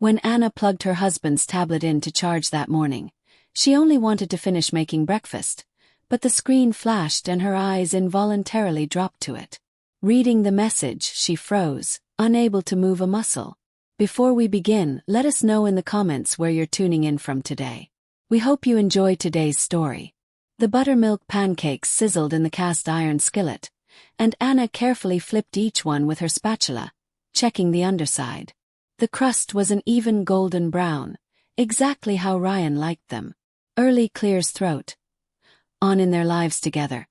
When Anna plugged her husband's tablet in to charge that morning, she only wanted to finish making breakfast, but the screen flashed and her eyes involuntarily dropped to it. Reading the message, she froze, unable to move a muscle. Before we begin, let us know in the comments where you're tuning in from today. We hope you enjoy today's story. The buttermilk pancakes sizzled in the cast iron skillet, and Anna carefully flipped each one with her spatula, checking the underside. The crust was an even golden brown, exactly how Ryan liked them. Early clears throat. On in their lives together.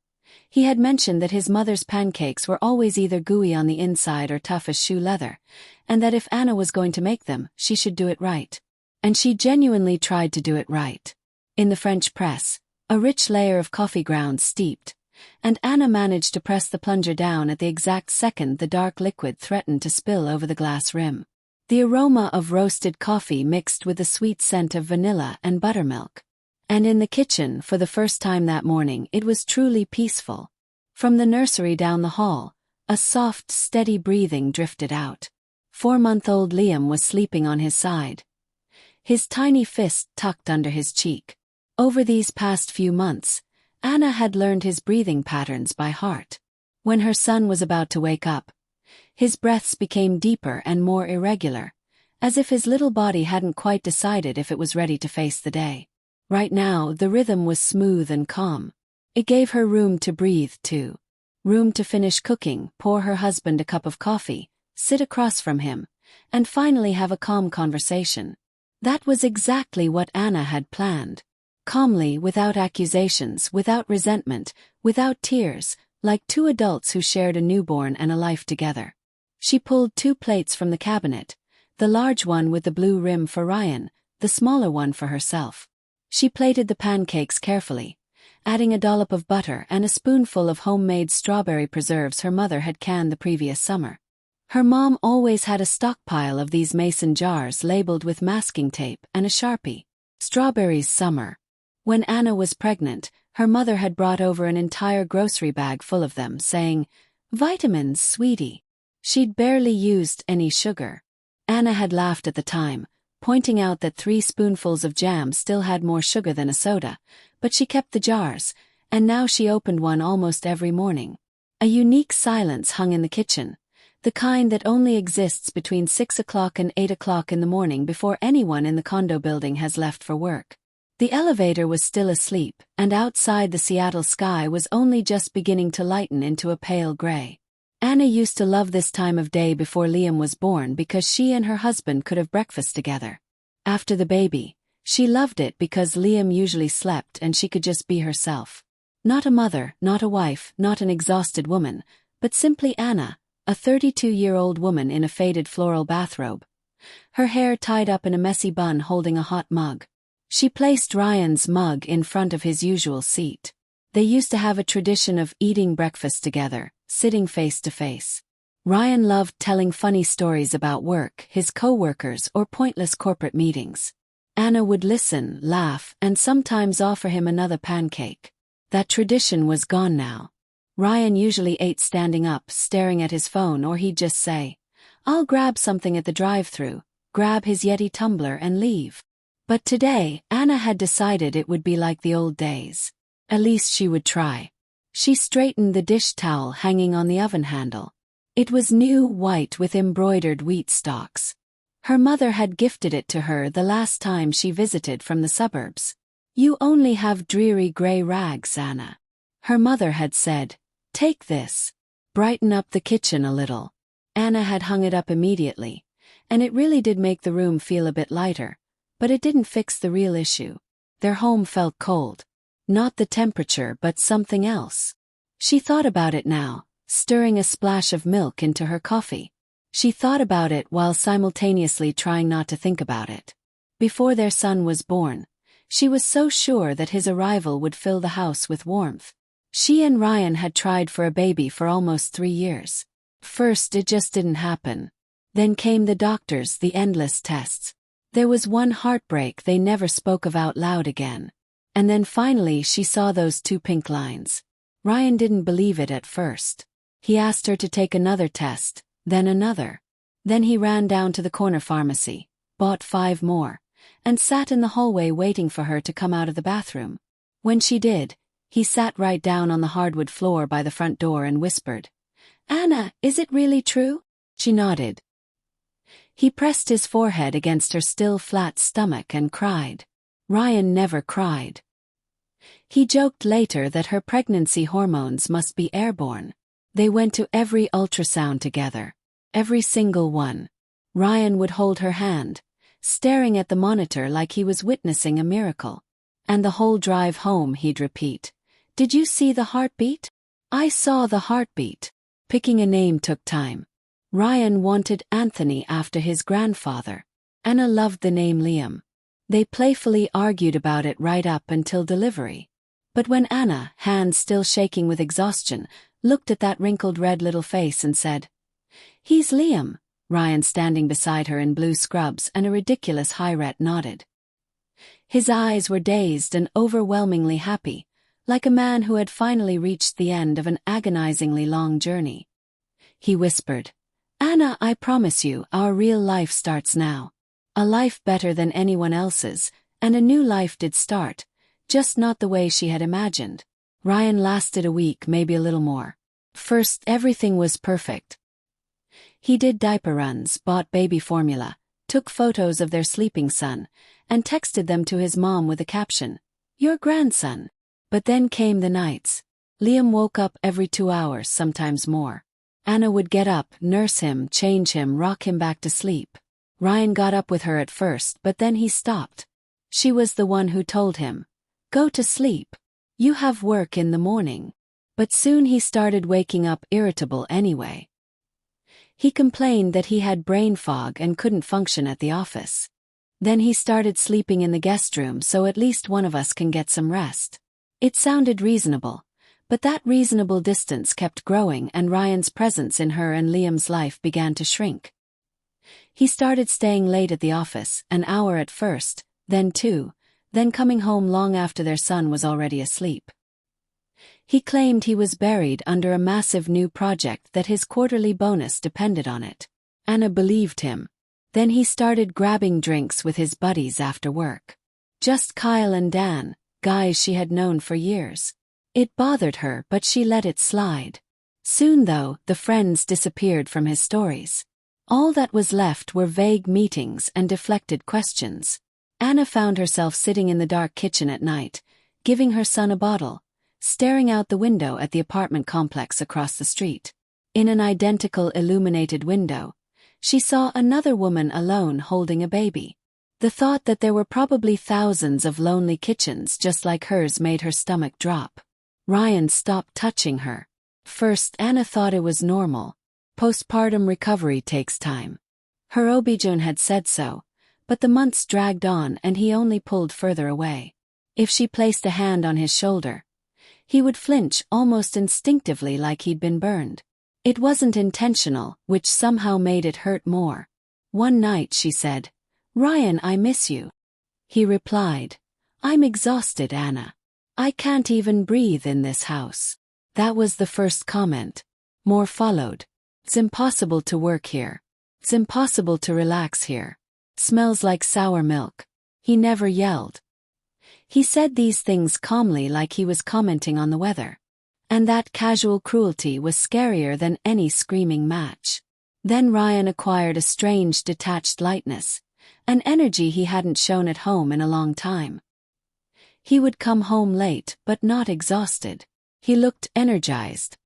He had mentioned that his mother's pancakes were always either gooey on the inside or tough as shoe leather, and that if Anna was going to make them, she should do it right. And she genuinely tried to do it right. In the French press, a rich layer of coffee grounds steeped, and Anna managed to press the plunger down at the exact second the dark liquid threatened to spill over the glass rim. The aroma of roasted coffee mixed with the sweet scent of vanilla and buttermilk. And in the kitchen, for the first time that morning, it was truly peaceful. From the nursery down the hall, a soft, steady breathing drifted out. 4-month-old Liam was sleeping on his side, his tiny fist tucked under his cheek. Over these past few months, Anna had learned his breathing patterns by heart. When her son was about to wake up, his breaths became deeper and more irregular, as if his little body hadn't quite decided if it was ready to face the day. Right now, the rhythm was smooth and calm. It gave her room to breathe, too. Room to finish cooking, pour her husband a cup of coffee, sit across from him, and finally have a calm conversation. That was exactly what Anna had planned. Calmly, without accusations, without resentment, without tears, like two adults who shared a newborn and a life together. She pulled 2 plates from the cabinet, the large one with the blue rim for Ryan, the smaller one for herself. She plated the pancakes carefully, adding a dollop of butter and a spoonful of homemade strawberry preserves her mother had canned the previous summer. Her mom always had a stockpile of these mason jars labeled with masking tape and a Sharpie. Strawberries summer. When Anna was pregnant, her mother had brought over an entire grocery bag full of them, saying, "Vitamins, sweetie." She'd barely used any sugar. Anna had laughed at the time, pointing out that 3 spoonfuls of jam still had more sugar than a soda, but she kept the jars, and now she opened one almost every morning. A unique silence hung in the kitchen, the kind that only exists between 6 o'clock and 8 o'clock in the morning before anyone in the condo building has left for work. The elevator was still asleep, and outside the Seattle sky was only just beginning to lighten into a pale gray. Anna used to love this time of day before Liam was born because she and her husband could have breakfast together. After the baby, she loved it because Liam usually slept and she could just be herself. Not a mother, not a wife, not an exhausted woman, but simply Anna, a 32-year-old woman in a faded floral bathrobe. Her hair tied up in a messy bun holding a hot mug. She placed Ryan's mug in front of his usual seat. They used to have a tradition of eating breakfast together, sitting face to face. Ryan loved telling funny stories about work, his co-workers, or pointless corporate meetings. Anna would listen, laugh, and sometimes offer him another pancake. That tradition was gone now. Ryan usually ate standing up, staring at his phone, or he'd just say, "I'll grab something at the drive-thru," grab his Yeti tumbler and leave. But today, Anna had decided it would be like the old days. At least she would try. She straightened the dish towel hanging on the oven handle. It was new white with embroidered wheat stalks. Her mother had gifted it to her the last time she visited from the suburbs. "You only have dreary gray rags, Anna." Her mother had said, "Take this. Brighten up the kitchen a little." Anna had hung it up immediately, and it really did make the room feel a bit lighter, but it didn't fix the real issue. Their home felt cold. Not the temperature, but something else. She thought about it now, stirring a splash of milk into her coffee. She thought about it while simultaneously trying not to think about it. Before their son was born, she was so sure that his arrival would fill the house with warmth. She and Ryan had tried for a baby for almost 3 years. First, it just didn't happen. Then came the doctors, the endless tests. There was one heartbreak they never spoke of out loud again. And then finally she saw those 2 pink lines. Ryan didn't believe it at first. He asked her to take another test, then another. Then he ran down to the corner pharmacy, bought 5 more, and sat in the hallway waiting for her to come out of the bathroom. When she did, he sat right down on the hardwood floor by the front door and whispered, "Anna, is it really true?" She nodded. He pressed his forehead against her still flat stomach and cried. Ryan never cried. He joked later that her pregnancy hormones must be airborne. They went to every ultrasound together. Every single one. Ryan would hold her hand, staring at the monitor like he was witnessing a miracle. And the whole drive home he'd repeat, "Did you see the heartbeat? I saw the heartbeat." Picking a name took time. Ryan wanted Anthony after his grandfather. Anna loved the name Liam. They playfully argued about it right up until delivery. But when Anna, hands still shaking with exhaustion, looked at that wrinkled red little face and said, "He's Liam," Ryan, standing beside her in blue scrubs and a ridiculous high-ret, nodded. His eyes were dazed and overwhelmingly happy, like a man who had finally reached the end of an agonizingly long journey. He whispered, "Anna, I promise you, our real life starts now. A life better than anyone else's, and a new life did start, just not the way she had imagined." Ryan lasted a week, maybe a little more. First, everything was perfect. He did diaper runs, bought baby formula, took photos of their sleeping son, and texted them to his mom with a caption, "Your grandson." But then came the nights. Liam woke up every 2 hours, sometimes more. Anna would get up, nurse him, change him, rock him back to sleep. Ryan got up with her at first, but then he stopped. She was the one who told him, "Go to sleep. You have work in the morning." But soon he started waking up irritable anyway. He complained that he had brain fog and couldn't function at the office. Then he started sleeping in the guest room so at least one of us can get some rest. It sounded reasonable, but that reasonable distance kept growing and Ryan's presence in her and Liam's life began to shrink. He started staying late at the office, an hour at first, then 2, then coming home long after their son was already asleep. He claimed he was buried under a massive new project that his quarterly bonus depended on it. Anna believed him. Then he started grabbing drinks with his buddies after work. Just Kyle and Dan, guys she had known for years. It bothered her, but she let it slide. Soon though, the friends disappeared from his stories. All that was left were vague meetings and deflected questions. Anna found herself sitting in the dark kitchen at night, giving her son a bottle, staring out the window at the apartment complex across the street. In an identical illuminated window, she saw another woman alone holding a baby. The thought that there were probably thousands of lonely kitchens just like hers made her stomach drop. Ryan stopped touching her. First, Anna thought it was normal. Postpartum recovery takes time. Her OB-GYN had said so, but the months dragged on and he only pulled further away. If she placed a hand on his shoulder, he would flinch almost instinctively like he'd been burned. It wasn't intentional, which somehow made it hurt more. One night she said, "Ryan, I miss you." He replied, "I'm exhausted, Anna. I can't even breathe in this house." That was the first comment. More followed. "It's impossible to work here. It's impossible to relax here. Smells like sour milk." He never yelled. He said these things calmly like he was commenting on the weather. And that casual cruelty was scarier than any screaming match. Then Ryan acquired a strange detached lightness, an energy he hadn't shown at home in a long time. He would come home late but not exhausted. He looked energized.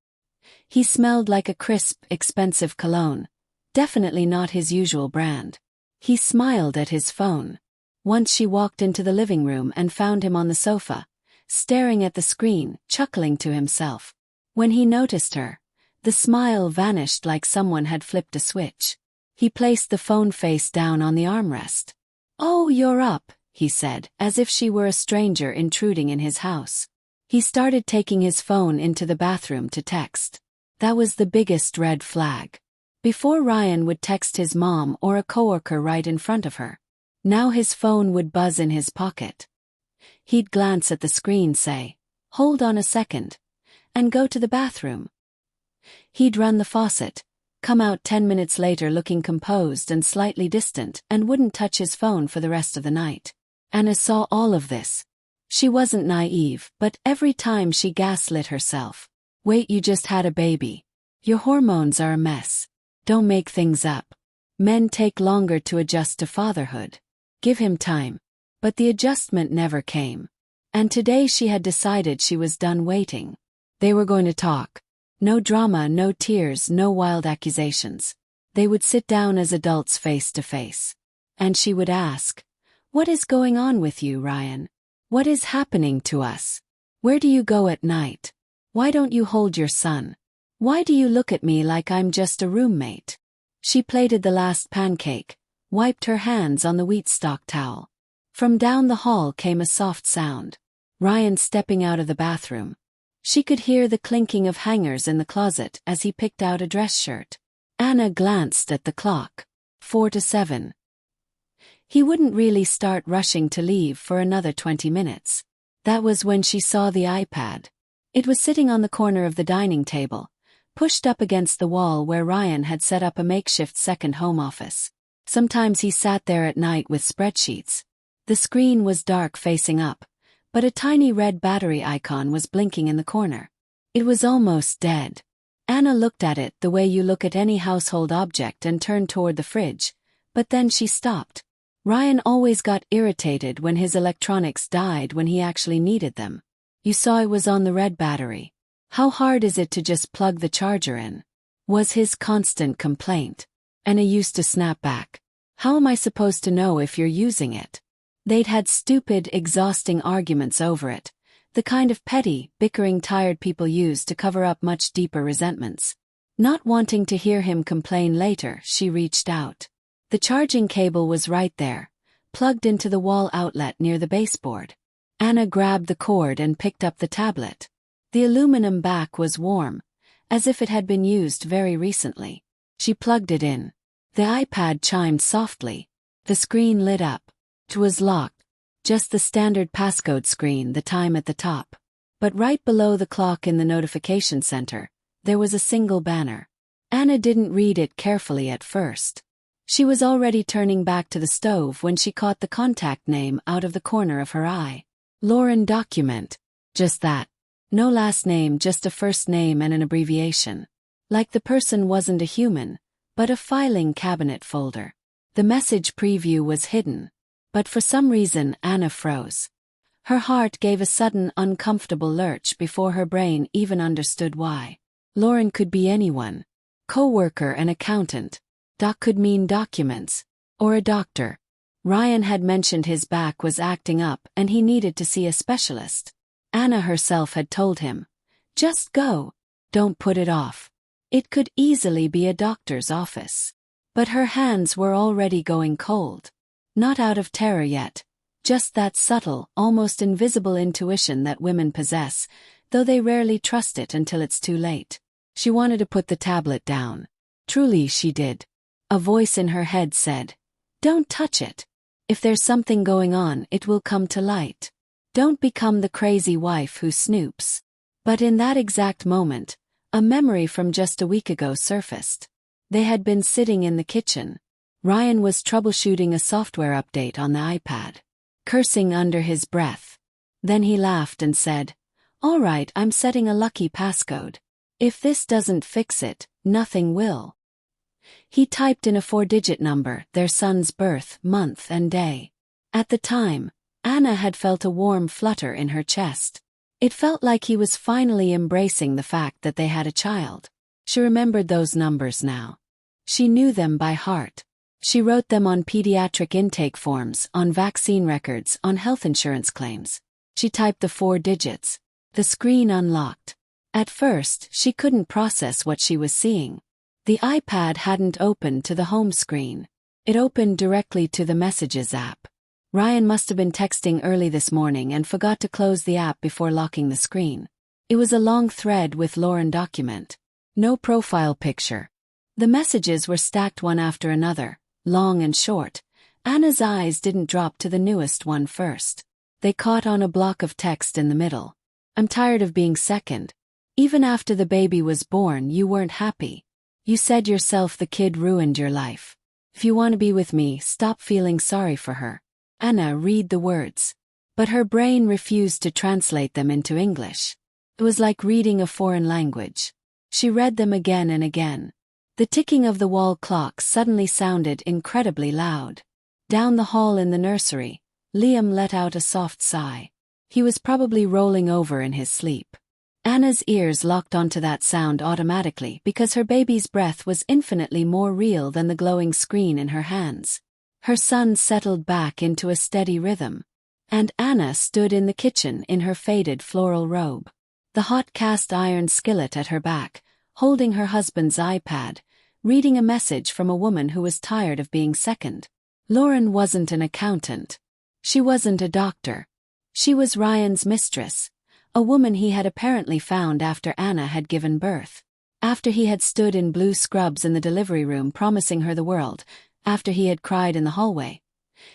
He smelled like a crisp, expensive cologne, definitely not his usual brand. He smiled at his phone. Once she walked into the living room and found him on the sofa, staring at the screen, chuckling to himself. When he noticed her, the smile vanished like someone had flipped a switch. He placed the phone face down on the armrest. "Oh, you're up," he said, as if she were a stranger intruding in his house. He started taking his phone into the bathroom to text. That was the biggest red flag. Before Ryan would text his mom or a coworker right in front of her. Now his phone would buzz in his pocket. He'd glance at the screen, say, "Hold on a second," and go to the bathroom. He'd run the faucet, come out 10 minutes later looking composed and slightly distant and wouldn't touch his phone for the rest of the night. Anna saw all of this. She wasn't naive, but every time she gaslit herself. Wait, you just had a baby. Your hormones are a mess. Don't make things up. Men take longer to adjust to fatherhood. Give him time. But the adjustment never came. And today she had decided she was done waiting. They were going to talk. No drama, no tears, no wild accusations. They would sit down as adults face to face. And she would ask, "What is going on with you, Ryan? What is happening to us? Where do you go at night? Why don't you hold your son? Why do you look at me like I'm just a roommate?" She plated the last pancake, wiped her hands on the wheat stalk towel. From down the hall came a soft sound. Ryan stepping out of the bathroom. She could hear the clinking of hangers in the closet as he picked out a dress shirt. Anna glanced at the clock. 4 to 7. He wouldn't really start rushing to leave for another 20 minutes. That was when she saw the iPad. It was sitting on the corner of the dining table, pushed up against the wall where Ryan had set up a makeshift second home office. Sometimes he sat there at night with spreadsheets. The screen was dark facing up, but a tiny red battery icon was blinking in the corner. It was almost dead. Anna looked at it the way you look at any household object and turned toward the fridge, but then she stopped. Ryan always got irritated when his electronics died when he actually needed them. You saw it was on the red battery. How hard is it to just plug the charger in? Was his constant complaint. Anna used to snap back. How am I supposed to know if you're using it? They'd had stupid, exhausting arguments over it, the kind of petty, bickering tired people use to cover up much deeper resentments. Not wanting to hear him complain later, she reached out. The charging cable was right there, plugged into the wall outlet near the baseboard. Anna grabbed the cord and picked up the tablet. The aluminum back was warm, as if it had been used very recently. She plugged it in. The iPad chimed softly. The screen lit up. It was locked. Just the standard passcode screen, the time at the top. But right below the clock in the notification center, there was a single banner. Anna didn't read it carefully at first. She was already turning back to the stove when she caught the contact name out of the corner of her eye. Lauren Document. Just that. No last name, just a first name and an abbreviation. Like the person wasn't a human, but a filing cabinet folder. The message preview was hidden. But for some reason Anna froze. Her heart gave a sudden uncomfortable lurch before her brain even understood why. Lauren could be anyone. Co-worker, an accountant. Doc could mean documents. Or a doctor. Ryan had mentioned his back was acting up and he needed to see a specialist. Anna herself had told him, "Just go. Don't put it off." It could easily be a doctor's office. But her hands were already going cold. Not out of terror yet, just that subtle, almost invisible intuition that women possess, though they rarely trust it until it's too late. She wanted to put the tablet down. Truly she did. A voice in her head said, "Don't touch it. If there's something going on, it will come to light. Don't become the crazy wife who snoops." But in that exact moment, a memory from just a week ago surfaced. They had been sitting in the kitchen. Ryan was troubleshooting a software update on the iPad, cursing under his breath. Then he laughed and said, "All right, I'm setting a lucky passcode. If this doesn't fix it, nothing will." He typed in a 4-digit number, their son's birth, month and day. At the time, Anna had felt a warm flutter in her chest. It felt like he was finally embracing the fact that they had a child. She remembered those numbers now. She knew them by heart. She wrote them on pediatric intake forms, on vaccine records, on health insurance claims. She typed the 4 digits. The screen unlocked. At first, she couldn't process what she was seeing. The iPad hadn't opened to the home screen. It opened directly to the Messages app. Ryan must have been texting early this morning and forgot to close the app before locking the screen. It was a long thread with Lauren Document. No profile picture. The messages were stacked one after another, long and short. Anna's eyes didn't drop to the newest one first. They caught on a block of text in the middle. "I'm tired of being second. Even after the baby was born, you weren't happy. You said yourself the kid ruined your life. If you want to be with me, stop feeling sorry for her. Anna read the words. But her brain refused to translate them into English. It was like reading a foreign language. She read them again and again. The ticking of the wall clock suddenly sounded incredibly loud. Down the hall in the nursery, Liam let out a soft sigh. He was probably rolling over in his sleep. Anna's ears locked onto that sound automatically because her baby's breath was infinitely more real than the glowing screen in her hands. Her son settled back into a steady rhythm. And Anna stood in the kitchen in her faded floral robe. The hot cast-iron skillet at her back, holding her husband's iPad, reading a message from a woman who was tired of being second. Lauren wasn't an accountant. She wasn't a doctor. She was Ryan's mistress, a woman he had apparently found after Anna had given birth. After he had stood in blue scrubs in the delivery room promising her the world, after he had cried in the hallway.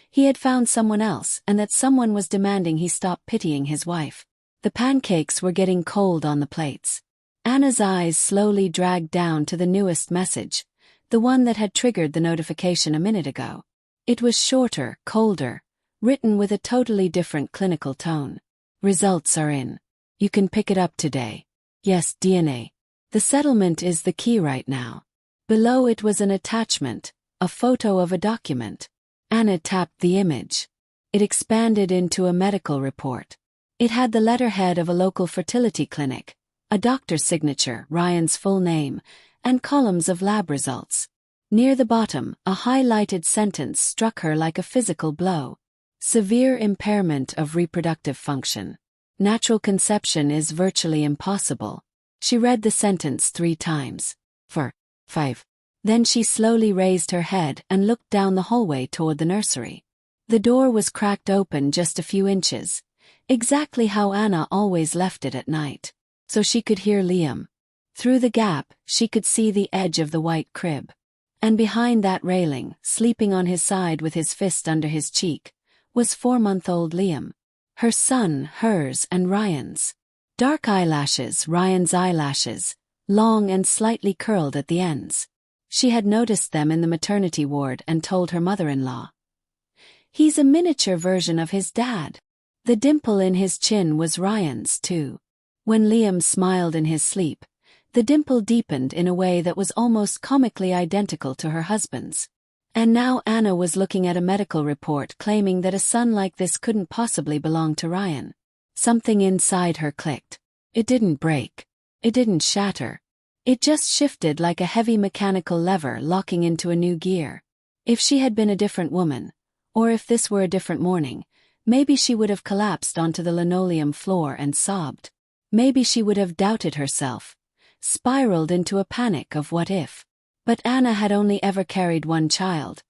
He had found someone else, and that someone was demanding he stop pitying his wife. The pancakes were getting cold on the plates. Anna's eyes slowly dragged down to the newest message, the one that had triggered the notification a minute ago. It was shorter, colder, written with a totally different clinical tone. Results are in. You can pick it up today. Yes, DNA. The settlement is the key right now. Below it was an attachment, a photo of a document. Anna tapped the image. It expanded into a medical report. It had the letterhead of a local fertility clinic, a doctor's signature, Ryan's full name, and columns of lab results. Near the bottom, a highlighted sentence struck her like a physical blow. Severe impairment of reproductive function. Natural conception is virtually impossible. She read the sentence 3 times. 4, 5. Then she slowly raised her head and looked down the hallway toward the nursery. The door was cracked open just a few inches, exactly how Anna always left it at night, so she could hear Liam. Through the gap, she could see the edge of the white crib. And behind that railing, sleeping on his side with his fist under his cheek, was 4-month-old Liam. Her son, hers, and Ryan's. Dark eyelashes, Ryan's eyelashes, long and slightly curled at the ends. She had noticed them in the maternity ward and told her mother-in-law. He's a miniature version of his dad. The dimple in his chin was Ryan's, too. When Liam smiled in his sleep, the dimple deepened in a way that was almost comically identical to her husband's. And now Anna was looking at a medical report claiming that a son like this couldn't possibly belong to Ryan. Something inside her clicked. It didn't break. It didn't shatter. It just shifted like a heavy mechanical lever locking into a new gear. If she had been a different woman, or if this were a different morning, maybe she would have collapsed onto the linoleum floor and sobbed. Maybe she would have doubted herself, spiraled into a panic of what if. But Anna had only ever carried one child,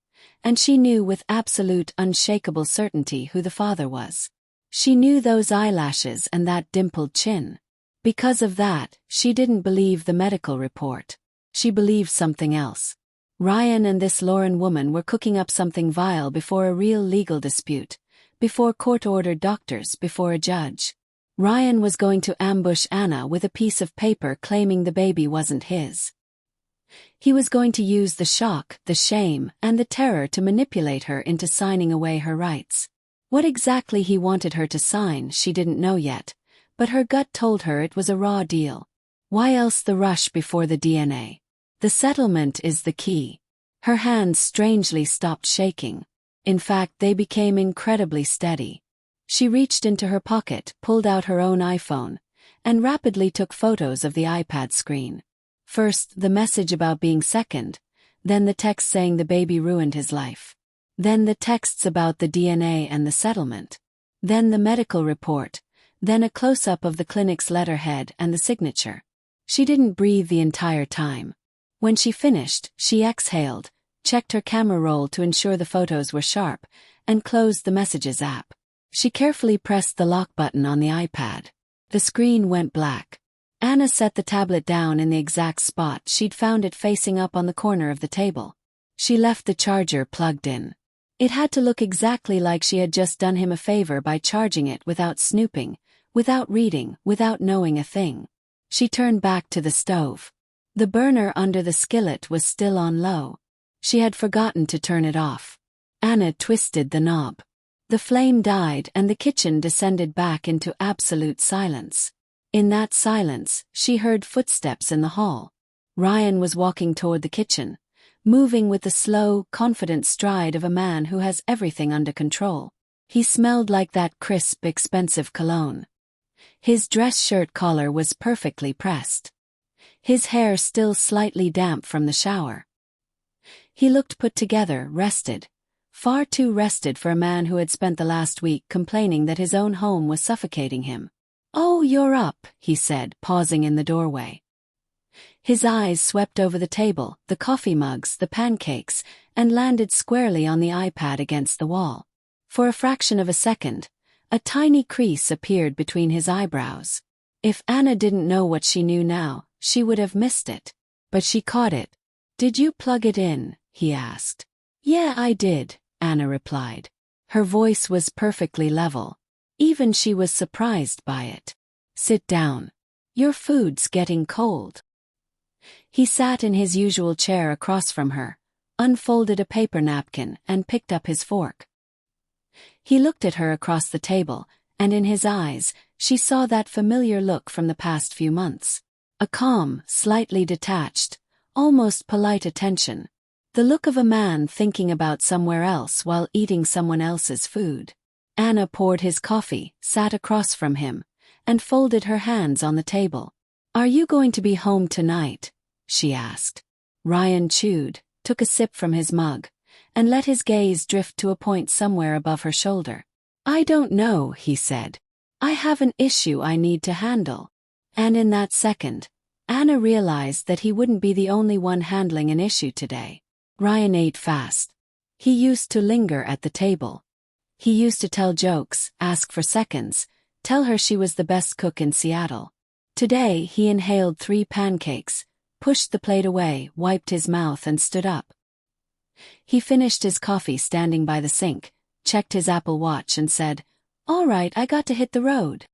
and she knew with absolute unshakable certainty who the father was. She knew those eyelashes and that dimpled chin. Because of that, she didn't believe the medical report. She believed something else. Ryan and this Lauren woman were cooking up something vile before a real legal dispute, before court-ordered doctors, before a judge. Ryan was going to ambush Anna with a piece of paper claiming the baby wasn't his. He was going to use the shock, the shame, and the terror to manipulate her into signing away her rights. What exactly he wanted her to sign she didn't know yet, but her gut told her it was a raw deal. Why else the rush before the DNA? The settlement is the key. Her hands strangely stopped shaking. In fact, they became incredibly steady. She reached into her pocket, pulled out her own iPhone, and rapidly took photos of the iPad screen. First, the message about being second, then the text saying the baby ruined his life. Then the texts about the DNA and the settlement. Then the medical report, then a close-up of the clinic's letterhead and the signature. She didn't breathe the entire time. When she finished, she exhaled, checked her camera roll to ensure the photos were sharp, and closed the Messages app. She carefully pressed the lock button on the iPad. The screen went black. Anna set the tablet down in the exact spot she'd found it, facing up on the corner of the table. She left the charger plugged in. It had to look exactly like she had just done him a favor by charging it without snooping, without reading, without knowing a thing. She turned back to the stove. The burner under the skillet was still on low. She had forgotten to turn it off. Anna twisted the knob. The flame died and the kitchen descended back into absolute silence. In that silence, she heard footsteps in the hall. Ryan was walking toward the kitchen, moving with the slow, confident stride of a man who has everything under control. He smelled like that crisp, expensive cologne. His dress shirt collar was perfectly pressed. His hair still slightly damp from the shower. He looked put together, rested. Far too rested for a man who had spent the last week complaining that his own home was suffocating him. "Oh, you're up," he said, pausing in the doorway. His eyes swept over the table, the coffee mugs, the pancakes, and landed squarely on the iPad against the wall. For a fraction of a second, a tiny crease appeared between his eyebrows. If Anna didn't know what she knew now, she would have missed it. But she caught it. "Did you plug it in?" he asked. "Yeah, I did," Anna replied. Her voice was perfectly level. Even she was surprised by it. "Sit down. Your food's getting cold." He sat in his usual chair across from her, unfolded a paper napkin, and picked up his fork. He looked at her across the table, and in his eyes, she saw that familiar look from the past few months. A calm, slightly detached, almost polite attention. The look of a man thinking about somewhere else while eating someone else's food. Anna poured his coffee, sat across from him, and folded her hands on the table. "Are you going to be home tonight?" she asked. Ryan chewed, took a sip from his mug, and let his gaze drift to a point somewhere above her shoulder. "I don't know," he said. "I have an issue I need to handle." And in that second, Anna realized that he wouldn't be the only one handling an issue today. Ryan ate fast. He used to linger at the table. He used to tell jokes, ask for seconds, tell her she was the best cook in Seattle. Today he inhaled 3 pancakes, pushed the plate away, wiped his mouth and stood up. He finished his coffee standing by the sink, checked his Apple Watch and said, "All right, I got to hit the road."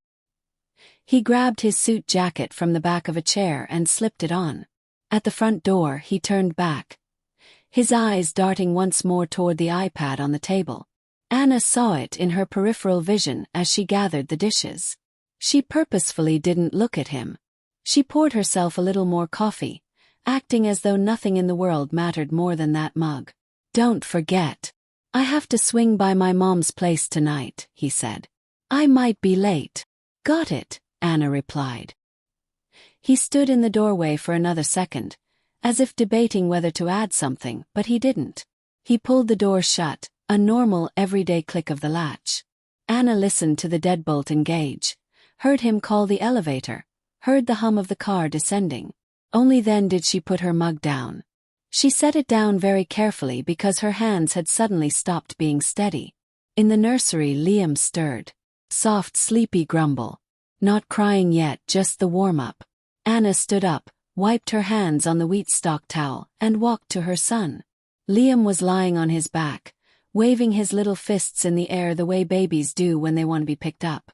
He grabbed his suit jacket from the back of a chair and slipped it on. At the front door he turned back, his eyes darting once more toward the iPad on the table. Anna saw it in her peripheral vision as she gathered the dishes. She purposefully didn't look at him. She poured herself a little more coffee, acting as though nothing in the world mattered more than that mug. "Don't forget. I have to swing by my mom's place tonight," he said. "I might be late." "Got it," Anna replied. He stood in the doorway for another second, as if debating whether to add something, but he didn't. He pulled the door shut, a normal, everyday click of the latch. Anna listened to the deadbolt engage, heard him call the elevator, heard the hum of the car descending. Only then did she put her mug down. She set it down very carefully because her hands had suddenly stopped being steady. In the nursery, Liam stirred. Soft, sleepy grumble. Not crying yet, just the warm-up. Anna stood up, wiped her hands on the wheat stalk towel, and walked to her son. Liam was lying on his back, waving his little fists in the air the way babies do when they want to be picked up.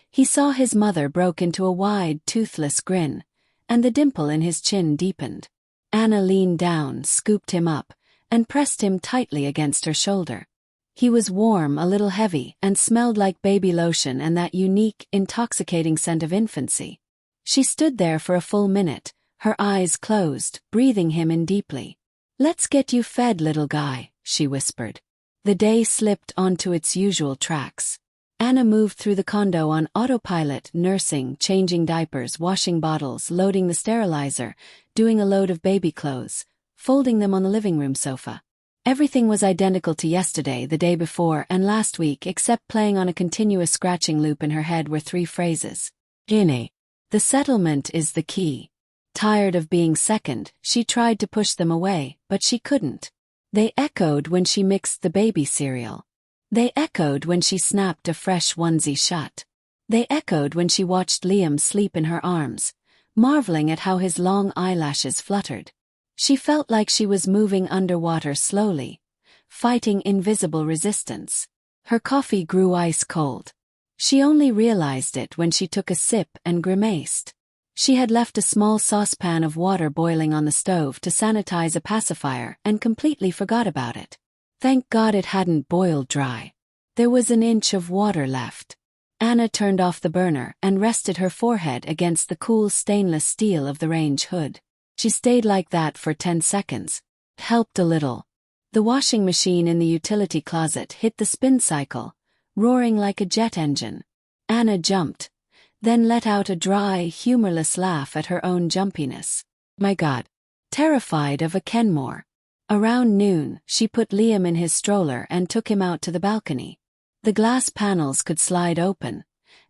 He saw his mother broke into a wide, toothless grin, and the dimple in his chin deepened. Anna leaned down, scooped him up, and pressed him tightly against her shoulder. He was warm, a little heavy, and smelled like baby lotion and that unique, intoxicating scent of infancy. She stood there for a full minute, her eyes closed, breathing him in deeply. "Let's get you fed, little guy," she whispered. The day slipped onto its usual tracks. Anna moved through the condo on autopilot, nursing, changing diapers, washing bottles, loading the sterilizer, doing a load of baby clothes, folding them on the living room sofa. Everything was identical to yesterday, the day before, and last week, except playing on a continuous scratching loop in her head were 3 phrases. "Ginny. The settlement is the key." Tired of being second, she tried to push them away, but she couldn't. They echoed when she mixed the baby cereal. They echoed when she snapped a fresh onesie shut. They echoed when she watched Liam sleep in her arms, marveling at how his long eyelashes fluttered. She felt like she was moving underwater slowly, fighting invisible resistance. Her coffee grew ice cold. She only realized it when she took a sip and grimaced. She had left a small saucepan of water boiling on the stove to sanitize a pacifier and completely forgot about it. Thank God it hadn't boiled dry. There was an inch of water left. Anna turned off the burner and rested her forehead against the cool stainless steel of the range hood. She stayed like that for 10 seconds. It helped a little. The washing machine in the utility closet hit the spin cycle, roaring like a jet engine. Anna jumped, then let out a dry, humorless laugh at her own jumpiness. My God. Terrified of a Kenmore. Around noon, she put Liam in his stroller and took him out to the balcony. The glass panels could slide open,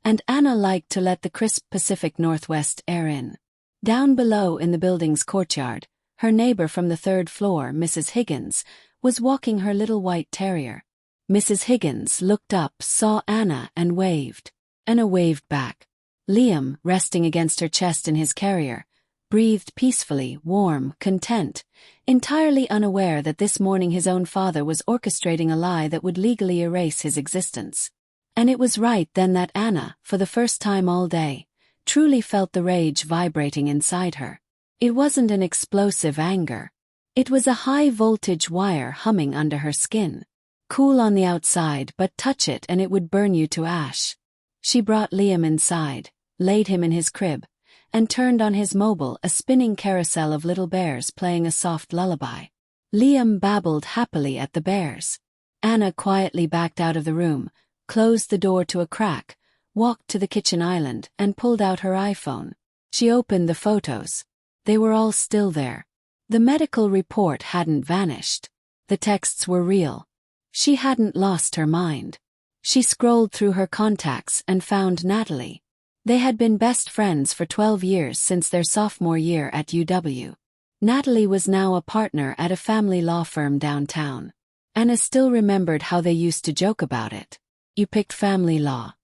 and Anna liked to let the crisp Pacific Northwest air in. Down below in the building's courtyard, her neighbor from the 3rd floor, Mrs. Higgins, was walking her little white terrier. Mrs. Higgins looked up, saw Anna, and waved. Anna waved back. Liam, resting against her chest in his carrier, breathed peacefully, warm, content, entirely unaware that this morning his own father was orchestrating a lie that would legally erase his existence. And it was right then that Anna, for the first time all day, truly felt the rage vibrating inside her. It wasn't an explosive anger. It was a high-voltage wire humming under her skin. Cool on the outside, but touch it and it would burn you to ash. She brought Liam inside, laid him in his crib, and turned on his mobile a spinning carousel of little bears playing a soft lullaby. Liam babbled happily at the bears. Anna quietly backed out of the room, closed the door to a crack, walked to the kitchen island, and pulled out her iPhone. She opened the photos. They were all still there. The medical report hadn't vanished. The texts were real. She hadn't lost her mind. She scrolled through her contacts and found Natalie. They had been best friends for 12 years since their sophomore year at UW. Natalie was now a partner at a family law firm downtown. Anna still remembered how they used to joke about it. You picked family law.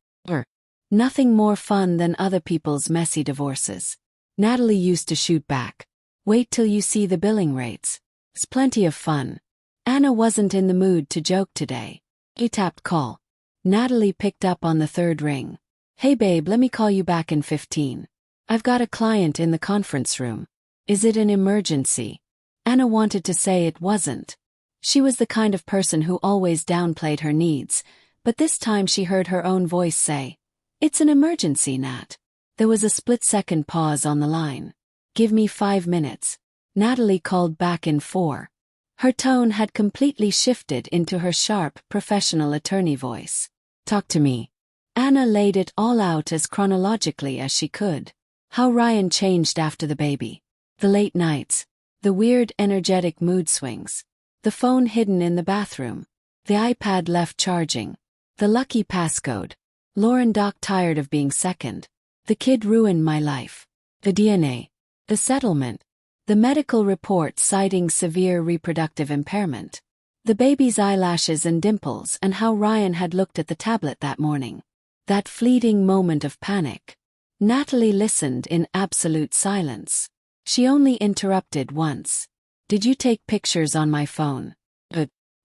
Nothing more fun than other people's messy divorces. Natalie used to shoot back. Wait till you see the billing rates. It's plenty of fun. Anna wasn't in the mood to joke today. He tapped call. Natalie picked up on the 3rd ring. Hey babe, let me call you back in 15. I've got a client in the conference room. Is it an emergency? Anna wanted to say it wasn't. She was the kind of person who always downplayed her needs, but this time she heard her own voice say, "It's an emergency, Nat." There was a split-second pause on the line. "Give me 5 minutes." Natalie called back in 4. Her tone had completely shifted into her sharp, professional attorney voice. "Talk to me." Anna laid it all out as chronologically as she could. How Ryan changed after the baby. The late nights. The weird, energetic mood swings. The phone hidden in the bathroom. The iPad left charging. The lucky passcode. Lauren Doc tired of being second. The kid ruined my life. The DNA. The settlement. The medical report citing severe reproductive impairment. The baby's eyelashes and dimples and how Ryan had looked at the tablet that morning. That fleeting moment of panic. Natalie listened in absolute silence. She only interrupted once. "Did you take pictures on my phone?"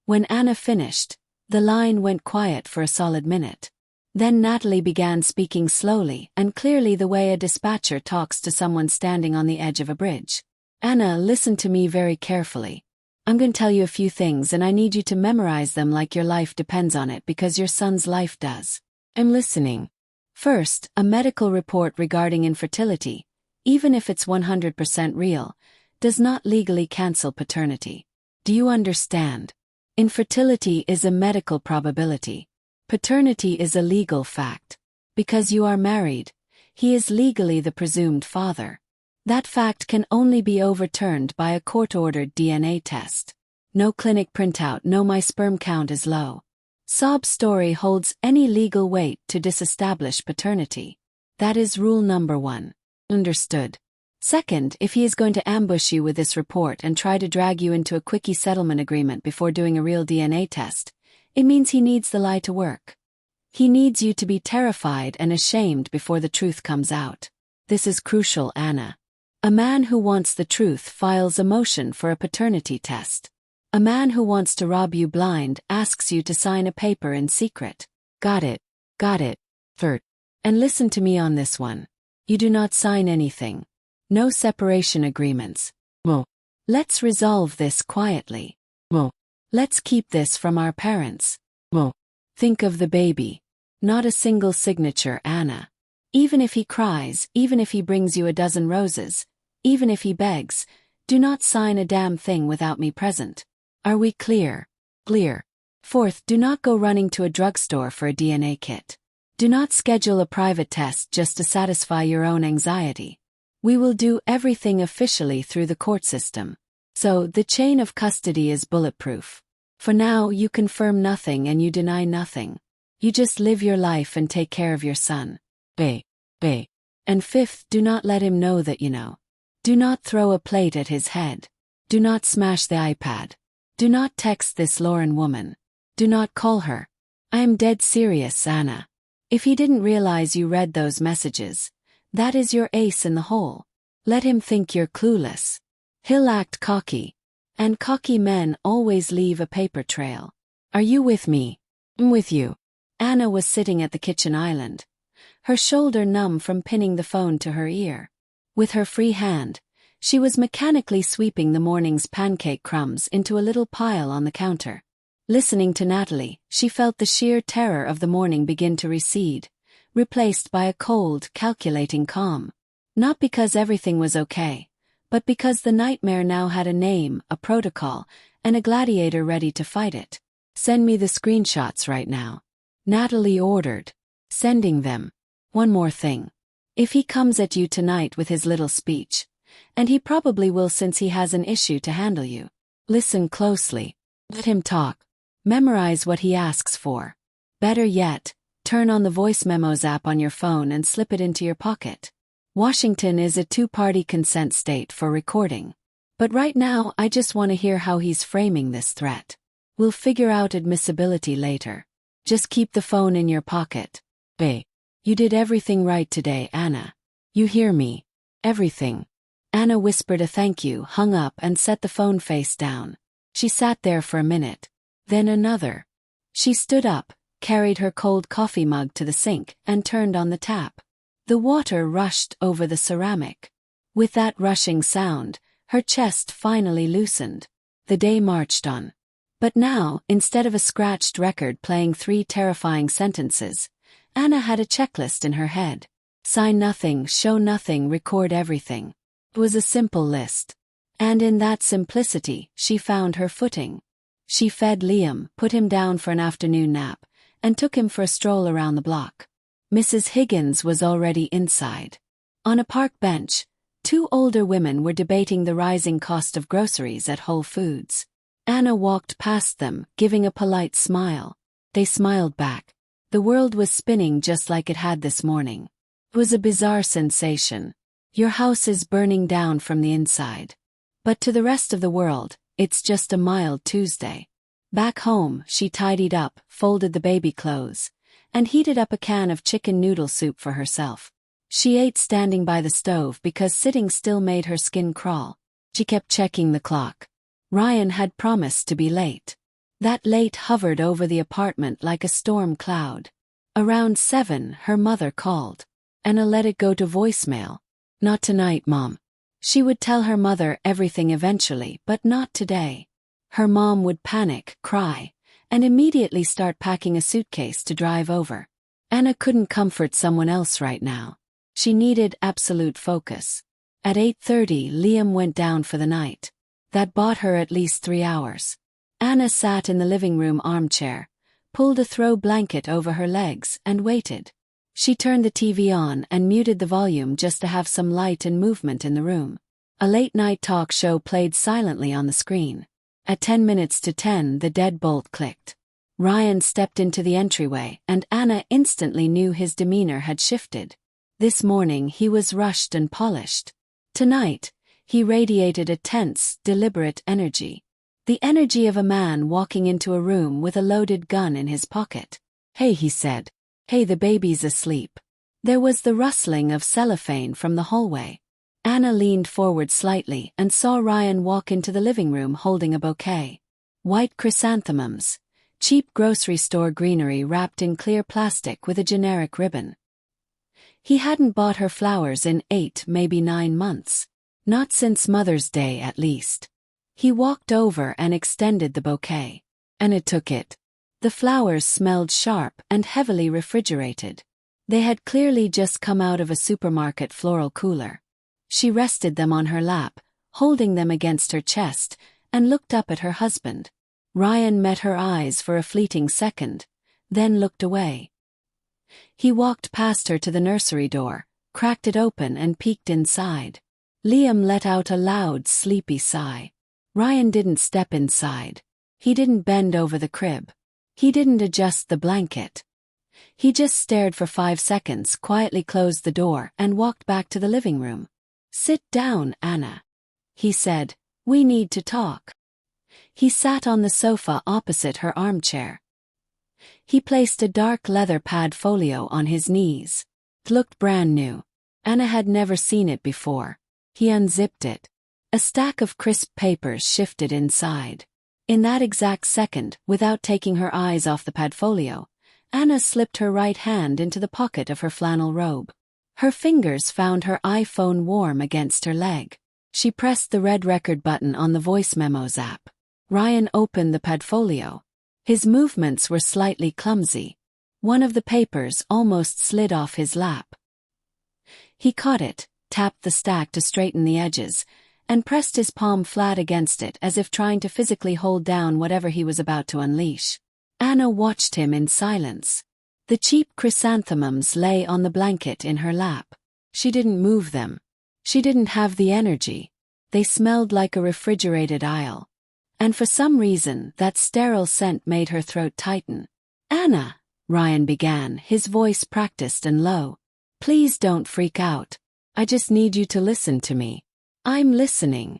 When Anna finished, the line went quiet for a solid minute. Then Natalie began speaking slowly and clearly the way a dispatcher talks to someone standing on the edge of a bridge. "Anna, listen to me very carefully. I'm going to tell you a few things and I need you to memorize them like your life depends on it because your son's life does. I'm listening. First, a medical report regarding infertility, even if it's 100% real, does not legally cancel paternity. Do you understand? Infertility is a medical probability. Paternity is a legal fact. Because you are married, he is legally the presumed father. That fact can only be overturned by a court-ordered DNA test. No clinic printout, no my sperm count is low. Sob story holds any legal weight to disestablish paternity. That is rule number 1. Understood. Second, if he is going to ambush you with this report and try to drag you into a quickie settlement agreement before doing a real DNA test, it means he needs the lie to work. He needs you to be terrified and ashamed before the truth comes out. This is crucial, Anna. A man who wants the truth files a motion for a paternity test. A man who wants to rob you blind asks you to sign a paper in secret. Got it. Got it. Third. And listen to me on this one. You do not sign anything. No separation agreements. Well, let's resolve this quietly. Well, let's keep this from our parents. Well, think of the baby. Not a single signature, Anna. Even if he cries, even if he brings you a dozen roses, even if he begs, do not sign a damn thing without me present. Are we clear? Clear. Fourth, do not go running to a drugstore for a DNA kit. Do not schedule a private test just to satisfy your own anxiety. We will do everything officially through the court system. So, the chain of custody is bulletproof. For now, you confirm nothing and you deny nothing. You just live your life and take care of your son. Bae. And fifth, do not let him know that you know. Do not throw a plate at his head. Do not smash the iPad. Do not text this Lauren woman. Do not call her. I am dead serious, Anna. If he didn't realize you read those messages, that is your ace in the hole. Let him think you're clueless. He'll act cocky. And cocky men always leave a paper trail. Are you with me? I'm with you. Anna was sitting at the kitchen island, her shoulder numb from pinning the phone to her ear. With her free hand, she was mechanically sweeping the morning's pancake crumbs into a little pile on the counter. Listening to Natalie, she felt the sheer terror of the morning begin to recede, replaced by a cold, calculating calm. Not because everything was okay, but because the nightmare now had a name, a protocol, and a gladiator ready to fight it. Send me the screenshots right now. Natalie ordered. Sending them. One more thing. If he comes at you tonight with his little speech, and he probably will since he has an issue to handle you, listen closely. Let him talk. Memorize what he asks for. Better yet, turn on the voice memos app on your phone and slip it into your pocket. Washington is a two-party consent state for recording. But right now I just want to hear how he's framing this threat. We'll figure out admissibility later. Just keep the phone in your pocket. Bae. You did everything right today, Anna. You hear me? Everything. Anna whispered a thank you, hung up and set the phone face down. She sat there for a minute. Then another. She stood up, carried her cold coffee mug to the sink, and turned on the tap. The water rushed over the ceramic. With that rushing sound, her chest finally loosened. The day marched on. But now, instead of a scratched record playing 3 terrifying sentences, Anna had a checklist in her head. Sign nothing, show nothing, record everything. It was a simple list. And in that simplicity, she found her footing. She fed Liam, put him down for an afternoon nap, and took him for a stroll around the block. Mrs. Higgins was already inside. On a park bench, 2 older women were debating the rising cost of groceries at Whole Foods. Anna walked past them, giving a polite smile. They smiled back. The world was spinning just like it had this morning. It was a bizarre sensation. Your house is burning down from the inside. But to the rest of the world, it's just a mild Tuesday. Back home, she tidied up, folded the baby clothes, and heated up a can of chicken noodle soup for herself. She ate standing by the stove because sitting still made her skin crawl. She kept checking the clock. Ryan had promised to be late. That late hovered over the apartment like a storm cloud. Around 7, her mother called. Anna let it go to voicemail. Not tonight, Mom. She would tell her mother everything eventually, but not today. Her mom would panic, cry, and immediately start packing a suitcase to drive over. Anna couldn't comfort someone else right now. She needed absolute focus. At 8:30, Liam went down for the night. That bought her at least 3 hours. Anna sat in the living room armchair, pulled a throw blanket over her legs, and waited. She turned the TV on and muted the volume just to have some light and movement in the room. A late-night talk show played silently on the screen. At 10 minutes to 10, the deadbolt clicked. Ryan stepped into the entryway, and Anna instantly knew his demeanor had shifted. This morning he was rushed and polished. Tonight, he radiated a tense, deliberate energy. The energy of a man walking into a room with a loaded gun in his pocket. "Hey," he said. "Hey, the baby's asleep." There was the rustling of cellophane from the hallway. Anna leaned forward slightly and saw Ryan walk into the living room holding a bouquet. White chrysanthemums. Cheap grocery store greenery wrapped in clear plastic with a generic ribbon. He hadn't bought her flowers in 8, maybe 9 months. Not since Mother's Day, at least. He walked over and extended the bouquet. Anna took it. The flowers smelled sharp and heavily refrigerated. They had clearly just come out of a supermarket floral cooler. She rested them on her lap, holding them against her chest, and looked up at her husband. Ryan met her eyes for a fleeting second, then looked away. He walked past her to the nursery door, cracked it open and peeked inside. Liam let out a loud, sleepy sigh. Ryan didn't step inside. He didn't bend over the crib. He didn't adjust the blanket. He just stared for 5 seconds, quietly closed the door, and walked back to the living room. "Sit down, Anna," he said. "We need to talk." He sat on the sofa opposite her armchair. He placed a dark leather pad folio on his knees. It looked brand new. Anna had never seen it before. He unzipped it. A stack of crisp papers shifted inside. In that exact second, without taking her eyes off the padfolio, Anna slipped her right hand into the pocket of her flannel robe. Her fingers found her iPhone warm against her leg. She pressed the red record button on the voice memos app. Ryan opened the padfolio. His movements were slightly clumsy. One of the papers almost slid off his lap. He caught it, tapped the stack to straighten the edges, and pressed his palm flat against it as if trying to physically hold down whatever he was about to unleash. Anna watched him in silence. The cheap chrysanthemums lay on the blanket in her lap. She didn't move them. She didn't have the energy. They smelled like a refrigerated aisle. And for some reason, that sterile scent made her throat tighten. "Anna," Ryan began, his voice practiced and low. "Please don't freak out. I just need you to listen to me. I'm listening."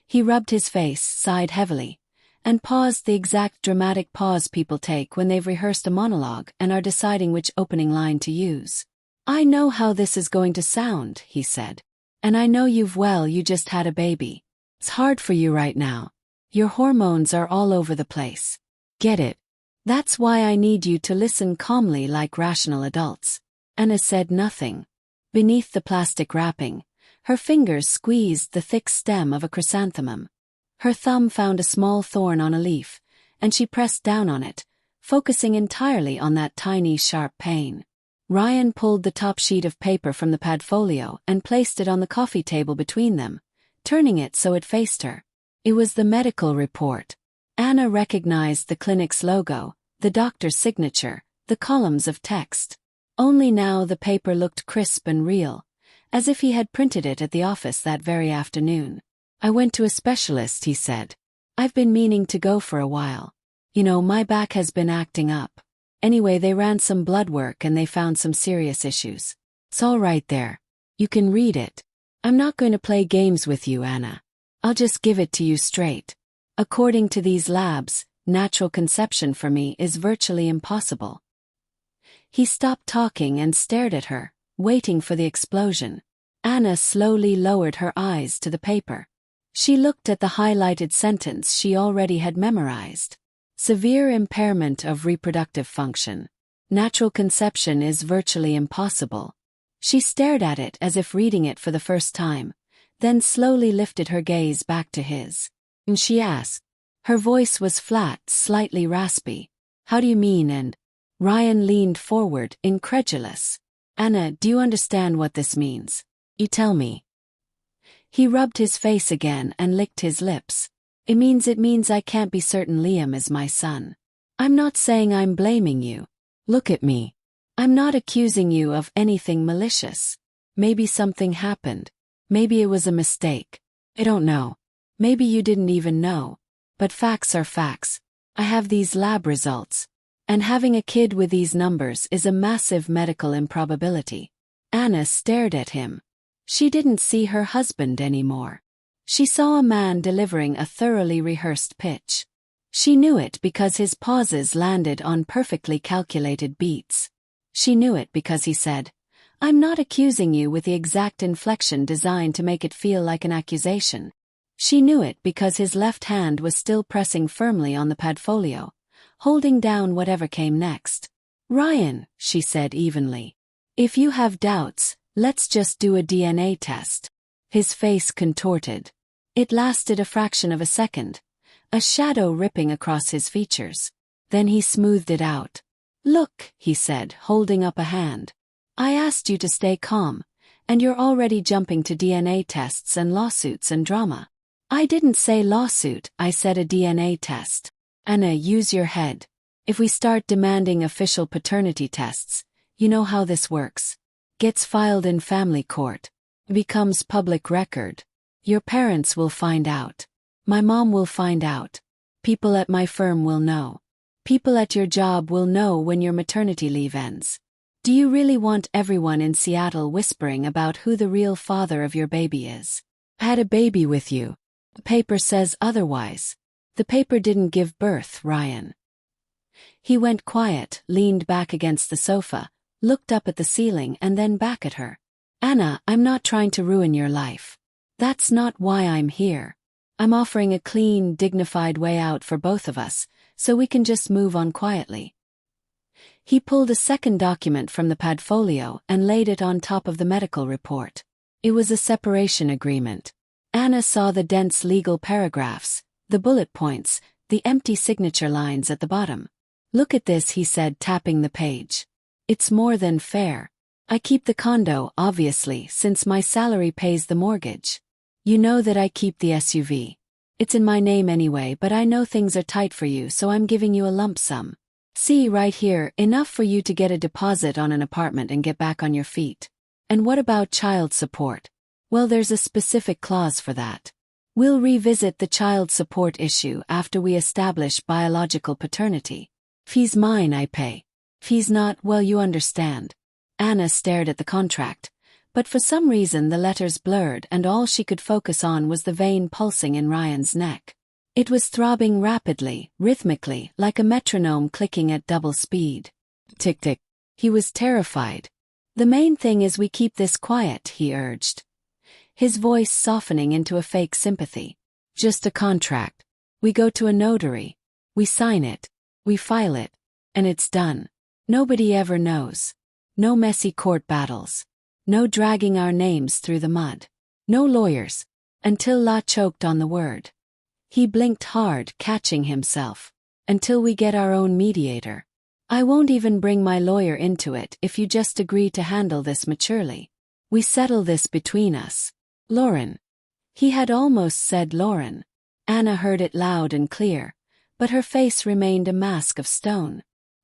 He rubbed his face, sighed heavily, and paused, the exact dramatic pause people take when they've rehearsed a monologue and are deciding which opening line to use. "I know how this is going to sound," he said. "And I know you just had a baby. It's hard for you right now. Your hormones are all over the place. Get it? That's why I need you to listen calmly like rational adults." Anna said nothing. Beneath the plastic wrapping, her fingers squeezed the thick stem of a chrysanthemum. Her thumb found a small thorn on a leaf, and she pressed down on it, focusing entirely on that tiny, sharp pain. Ryan pulled the top sheet of paper from the padfolio and placed it on the coffee table between them, turning it so it faced her. It was the medical report. Anna recognized the clinic's logo, the doctor's signature, the columns of text. Only now the paper looked crisp and real, as if he had printed it at the office that very afternoon. "I went to a specialist," he said. "I've been meaning to go for a while. You know, my back has been acting up. Anyway, they ran some blood work and they found some serious issues. It's all right there. You can read it. I'm not going to play games with you, Anna. I'll just give it to you straight. According to these labs, natural conception for me is virtually impossible." He stopped talking and stared at her, waiting for the explosion. Anna slowly lowered her eyes to the paper. She looked at the highlighted sentence she already had memorized. "Severe impairment of reproductive function. Natural conception is virtually impossible." She stared at it as if reading it for the first time, then slowly lifted her gaze back to his. And she asked. Her voice was flat, slightly raspy. "How do you mean?" And Ryan leaned forward, incredulous. "Anna, do you understand what this means? You tell me." He rubbed his face again and licked his lips. It means I can't be certain Liam is my son. I'm not saying I'm blaming you. Look at me. I'm not accusing you of anything malicious. Maybe something happened. Maybe it was a mistake. I don't know. Maybe you didn't even know. But facts are facts. I have these lab results. And having a kid with these numbers is a massive medical improbability. Anna stared at him. She didn't see her husband anymore. She saw a man delivering a thoroughly rehearsed pitch. She knew it because his pauses landed on perfectly calculated beats. She knew it because he said, "I'm not accusing you," with the exact inflection designed to make it feel like an accusation. She knew it because his left hand was still pressing firmly on the padfolio, holding down whatever came next. "Ryan," she said evenly. If you have doubts, let's just do a DNA test. His face contorted. It lasted a fraction of a second, a shadow ripping across his features. Then he smoothed it out. Look, he said, holding up a hand. I asked you to stay calm, and you're already jumping to DNA tests and lawsuits and drama. I didn't say lawsuit, I said a DNA test. Anna, use your head. If we start demanding official paternity tests, you know how this works. Gets filed in family court. Becomes public record. Your parents will find out. My mom will find out. People at my firm will know. People at your job will know when your maternity leave ends. Do you really want everyone in Seattle whispering about who the real father of your baby is? I had a baby with you. The paper says otherwise. The paper didn't give birth, Ryan. He went quiet, leaned back against the sofa, looked up at the ceiling and then back at her. Anna, I'm not trying to ruin your life. That's not why I'm here. I'm offering a clean, dignified way out for both of us, so we can just move on quietly. He pulled a second document from the padfolio and laid it on top of the medical report. It was a separation agreement. Anna saw the dense legal paragraphs, the bullet points, the empty signature lines at the bottom. Look at this, he said, tapping the page. It's more than fair. I keep the condo, obviously, since my salary pays the mortgage. You know that I keep the SUV. It's in my name anyway, but I know things are tight for you, so I'm giving you a lump sum. See, right here, enough for you to get a deposit on an apartment and get back on your feet. And what about child support? Well, there's a specific clause for that. We'll revisit the child support issue after we establish biological paternity. If he's mine, I pay. If he's not, well, you understand. Anna stared at the contract, but for some reason the letters blurred and all she could focus on was the vein pulsing in Ryan's neck. It was throbbing rapidly, rhythmically, like a metronome clicking at double speed. Tick-tick. He was terrified. The main thing is we keep this quiet, he urged. His voice softening into a fake sympathy. Just a contract. We go to a notary. We sign it. We file it. And it's done. Nobody ever knows. No messy court battles. No dragging our names through the mud. No lawyers. Until La choked on the word. He blinked hard, catching himself. Until we get our own mediator. I won't even bring my lawyer into it if you just agree to handle this maturely. We settle this between us. Lauren. He had almost said Lauren. Anna heard it loud and clear, but her face remained a mask of stone.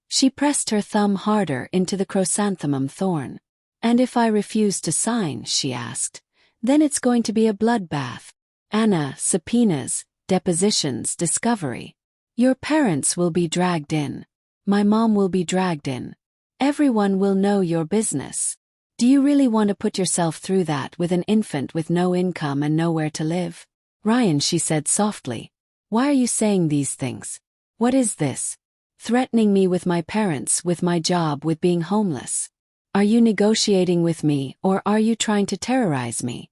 She pressed her thumb harder into the chrysanthemum thorn. And if I refuse to sign, she asked, then it's going to be a bloodbath. Anna, subpoenas, depositions, discovery. Your parents will be dragged in. My mom will be dragged in. Everyone will know your business. Do you really want to put yourself through that with an infant with no income and nowhere to live? Ryan, she said softly. Why are you saying these things? What is this? Threatening me with my parents, with my job, with being homeless? Are you negotiating with me, or are you trying to terrorize me?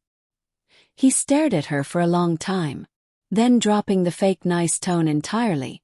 He stared at her for a long time, then dropping the fake nice tone entirely.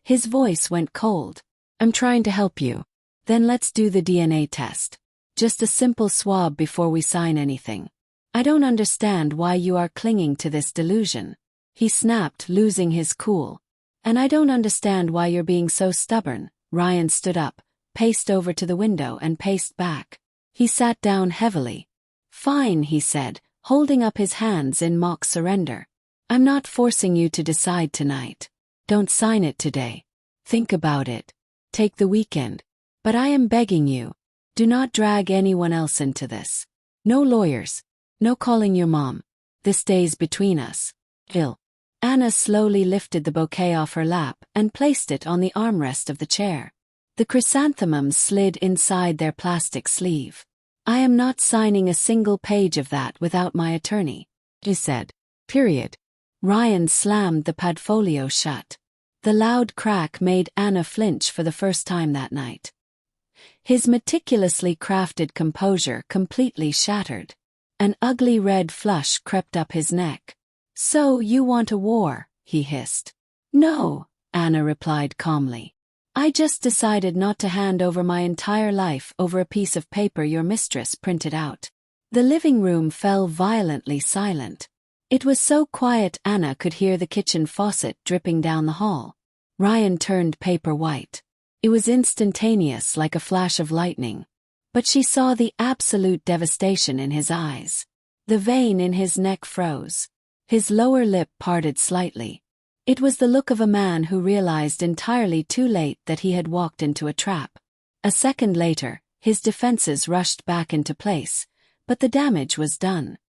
His voice went cold. I'm trying to help you. Then let's do the DNA test. Just a simple swab before we sign anything. I don't understand why you are clinging to this delusion. He snapped, losing his cool. And I don't understand why you're being so stubborn. Ryan stood up, paced over to the window and paced back. He sat down heavily. Fine, he said, holding up his hands in mock surrender. I'm not forcing you to decide tonight. Don't sign it today. Think about it. Take the weekend. But I am begging you. Do not drag anyone else into this. No lawyers. No calling your mom. This stays between us. Hill. Anna slowly lifted the bouquet off her lap and placed it on the armrest of the chair. The chrysanthemums slid inside their plastic sleeve. I am not signing a single page of that without my attorney, he said. Period. Ryan slammed the padfolio shut. The loud crack made Anna flinch for the first time that night. His meticulously crafted composure completely shattered. An ugly red flush crept up his neck. So you want a war, he hissed. No, Anna replied calmly. I just decided not to hand over my entire life over a piece of paper your mistress printed out. The living room fell violently silent. It was so quiet Anna could hear the kitchen faucet dripping down the hall. Ryan turned paper white. It was instantaneous, like a flash of lightning. But she saw the absolute devastation in his eyes. The vein in his neck froze. His lower lip parted slightly. It was the look of a man who realized entirely too late that he had walked into a trap. A second later, his defenses rushed back into place, but the damage was done.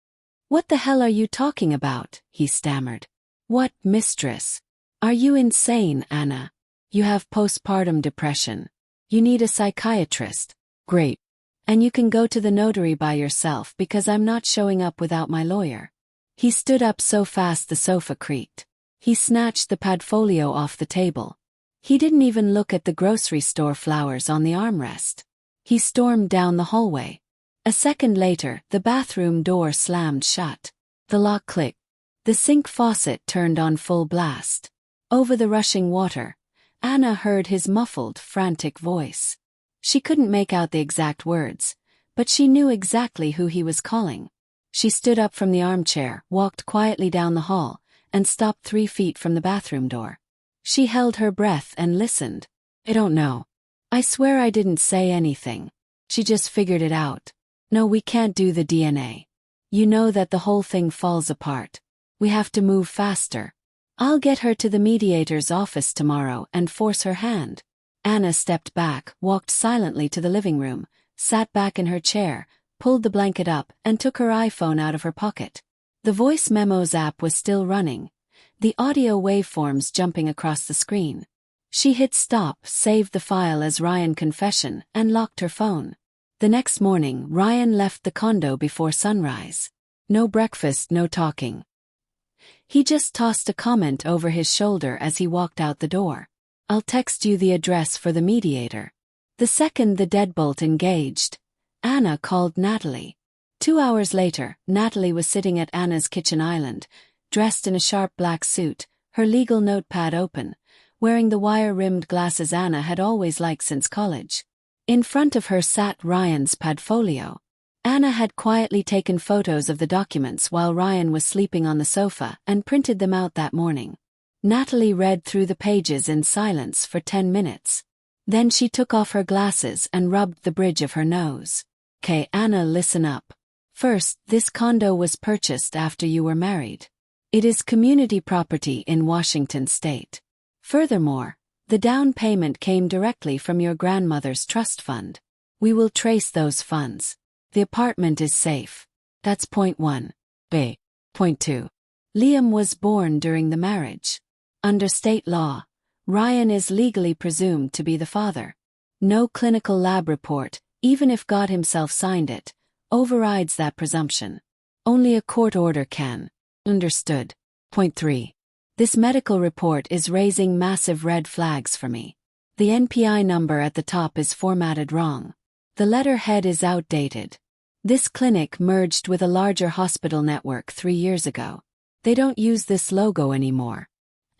"What the hell are you talking about?" he stammered. "What, mistress? Are you insane, Anna? You have postpartum depression. You need a psychiatrist. Great. And you can go to the notary by yourself because I'm not showing up without my lawyer." He stood up so fast the sofa creaked. He snatched the padfolio off the table. He didn't even look at the grocery store flowers on the armrest. He stormed down the hallway. A second later, the bathroom door slammed shut. The lock clicked. The sink faucet turned on full blast. Over the rushing water, Anna heard his muffled, frantic voice. She couldn't make out the exact words, but she knew exactly who he was calling. She stood up from the armchair, walked quietly down the hall, and stopped 3 feet from the bathroom door. She held her breath and listened. "I don't know. I swear I didn't say anything. She just figured it out. No, we can't do the DNA. You know that the whole thing falls apart. We have to move faster. I'll get her to the mediator's office tomorrow and force her hand." Anna stepped back, walked silently to the living room, sat back in her chair, pulled the blanket up, and took her iPhone out of her pocket. The voice memos app was still running, the audio waveforms jumping across the screen. She hit stop, saved the file as Ryan Confession, and locked her phone. The next morning, Ryan left the condo before sunrise. No breakfast, no talking. He just tossed a comment over his shoulder as he walked out the door. "I'll text you the address for the mediator." The second the deadbolt engaged, Anna called Natalie. 2 hours later, Natalie was sitting at Anna's kitchen island, dressed in a sharp black suit, her legal notepad open, wearing the wire-rimmed glasses Anna had always liked since college. In front of her sat Ryan's padfolio. Anna had quietly taken photos of the documents while Ryan was sleeping on the sofa and printed them out that morning. Natalie read through the pages in silence for 10 minutes. Then she took off her glasses and rubbed the bridge of her nose. "Okay, Anna, listen up. First, this condo was purchased after you were married. It is community property in Washington state. Furthermore, the down payment came directly from your grandmother's trust fund. We will trace those funds. The apartment is safe. That's point 1. B. Point 2. Liam was born during the marriage. Under state law, Ryan is legally presumed to be the father. No clinical lab report, even if God himself signed it, overrides that presumption. Only a court order can. Understood. Point 3. This medical report is raising massive red flags for me. The NPI number at the top is formatted wrong. The letterhead is outdated. This clinic merged with a larger hospital network 3 years ago. They don't use this logo anymore.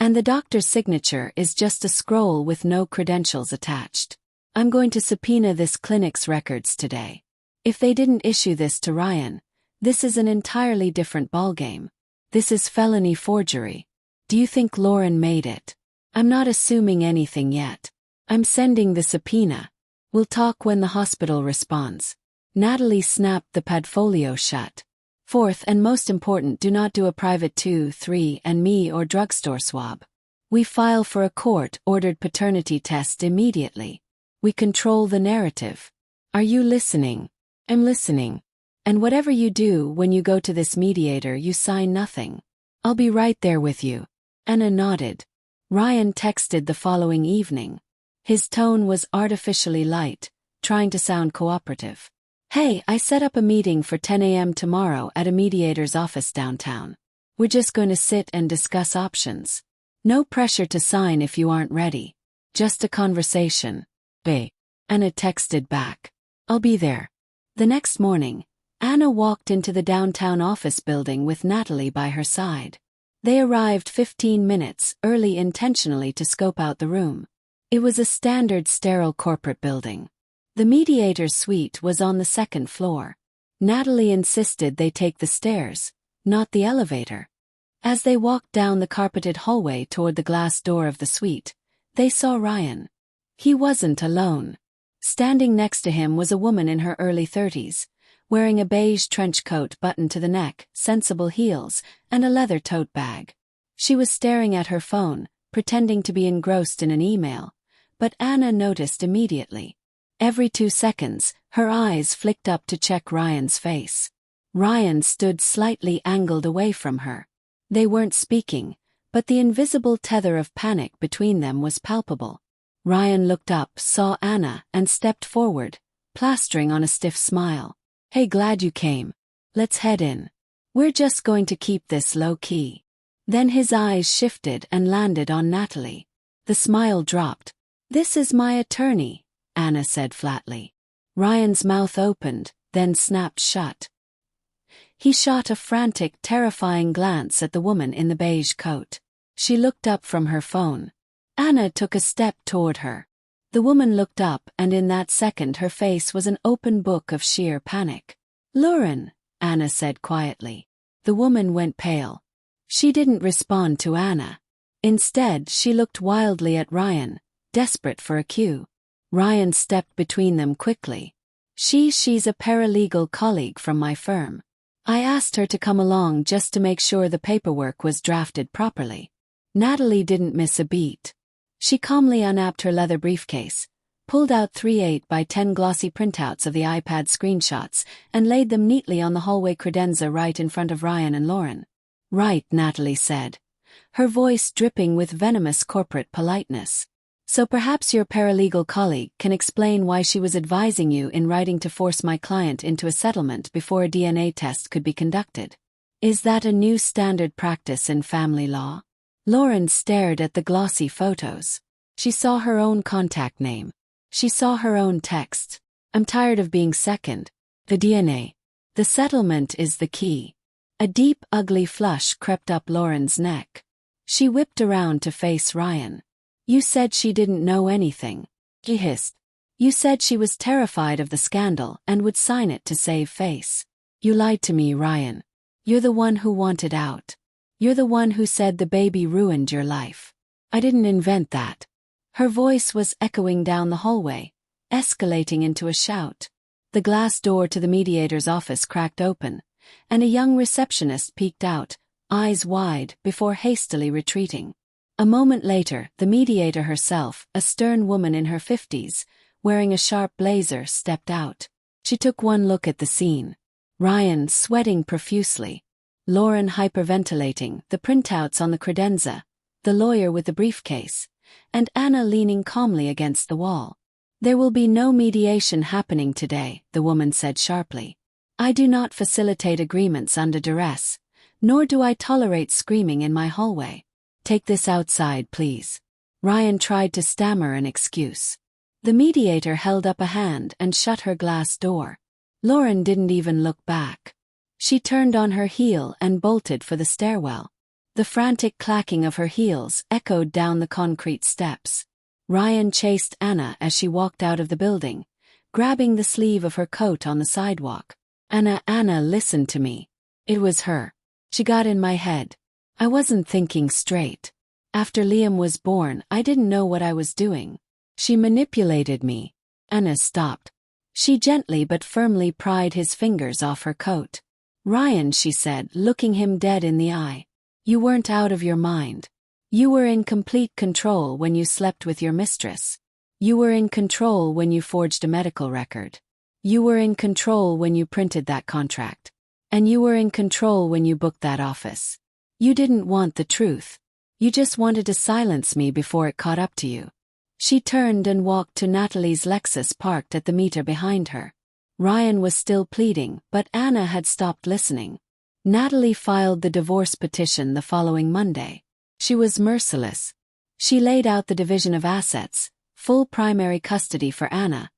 And the doctor's signature is just a scroll with no credentials attached. I'm going to subpoena this clinic's records today. If they didn't issue this to Ryan, this is an entirely different ballgame. This is felony forgery. Do you think Lauren made it? I'm not assuming anything yet. I'm sending the subpoena. We'll talk when the hospital responds." Natalie snapped the padfolio shut. "Fourth and most important, do not do a private 2, 3 and me or drugstore swab. We file for a court-ordered paternity test immediately. We control the narrative. Are you listening?" "I'm listening. And whatever you do when you go to this mediator, you sign nothing. I'll be right there with you." Anna nodded. Ryan texted the following evening. His tone was artificially light, trying to sound cooperative. "Hey, I set up a meeting for 10 a.m. tomorrow at a mediator's office downtown. We're just going to sit and discuss options. No pressure to sign if you aren't ready. Just a conversation. Bae." Anna texted back. "I'll be there." The next morning, Anna walked into the downtown office building with Natalie by her side. They arrived 15 minutes early intentionally to scope out the room. It was a standard sterile corporate building. The mediator's suite was on the second floor. Natalie insisted they take the stairs, not the elevator. As they walked down the carpeted hallway toward the glass door of the suite, they saw Ryan. He wasn't alone. Standing next to him was a woman in her early 30s, wearing a beige trench coat buttoned to the neck, sensible heels, and a leather tote bag. She was staring at her phone, pretending to be engrossed in an email, but Anna noticed immediately. Every 2 seconds, her eyes flicked up to check Ryan's face. Ryan stood slightly angled away from her. They weren't speaking, but the invisible tether of panic between them was palpable. Ryan looked up, saw Anna, and stepped forward, plastering on a stiff smile. "Hey, glad you came. Let's head in. We're just going to keep this low-key." Then his eyes shifted and landed on Natalie. The smile dropped. "This is my attorney," Anna said flatly. Ryan's mouth opened, then snapped shut. He shot a frantic, terrifying glance at the woman in the beige coat. She looked up from her phone. Anna took a step toward her. The woman looked up, and in that second her face was an open book of sheer panic. "Lauren," Anna said quietly. The woman went pale. She didn't respond to Anna. Instead, she looked wildly at Ryan, desperate for a cue. Ryan stepped between them quickly. She's a paralegal colleague from my firm. I asked her to come along just to make sure the paperwork was drafted properly." Natalie didn't miss a beat. She calmly unapped her leather briefcase, pulled out 3 8x10 glossy printouts of the iPad screenshots, and laid them neatly on the hallway credenza right in front of Ryan and Lauren. "Right," Natalie said, her voice dripping with venomous corporate politeness. "So perhaps your paralegal colleague can explain why she was advising you in writing to force my client into a settlement before a DNA test could be conducted. Is that a new standard practice in family law?" Lauren stared at the glossy photos. She saw her own contact name. She saw her own text. "I'm tired of being second. The DNA. The settlement is the key." A deep, ugly flush crept up Lauren's neck. She whipped around to face Ryan. "You said she didn't know anything," he hissed. "You said she was terrified of the scandal and would sign it to save face. You lied to me, Ryan. You're the one who wanted out. You're the one who said the baby ruined your life. I didn't invent that." Her voice was echoing down the hallway, escalating into a shout. The glass door to the mediator's office cracked open, and a young receptionist peeked out, eyes wide, before hastily retreating. A moment later, the mediator herself, a stern woman in her 50s, wearing a sharp blazer, stepped out. She took one look at the scene. Ryan sweating profusely. Lauren hyperventilating, the printouts on the credenza, the lawyer with the briefcase, and Anna leaning calmly against the wall. "There will be no mediation happening today," the woman said sharply. "I do not facilitate agreements under duress, nor do I tolerate screaming in my hallway. Take this outside, please." Ryan tried to stammer an excuse. The mediator held up a hand and shut her glass door. Lauren didn't even look back. She turned on her heel and bolted for the stairwell. The frantic clacking of her heels echoed down the concrete steps. Ryan chased Anna as she walked out of the building, grabbing the sleeve of her coat on the sidewalk. Anna, listen to me. It was her. She got in my head. I wasn't thinking straight. After Liam was born, I didn't know what I was doing. She manipulated me." Anna stopped. She gently but firmly pried his fingers off her coat. "Ryan," she said, looking him dead in the eye. "You weren't out of your mind. You were in complete control when you slept with your mistress. You were in control when you forged a medical record. You were in control when you printed that contract. And you were in control when you booked that office. You didn't want the truth. You just wanted to silence me before it caught up to you." She turned and walked to Natalie's Lexus parked at the meter behind her. Ryan was still pleading, but Anna had stopped listening. Natalie filed the divorce petition the following Monday. She was merciless. She laid out the division of assets, full primary custody for Anna,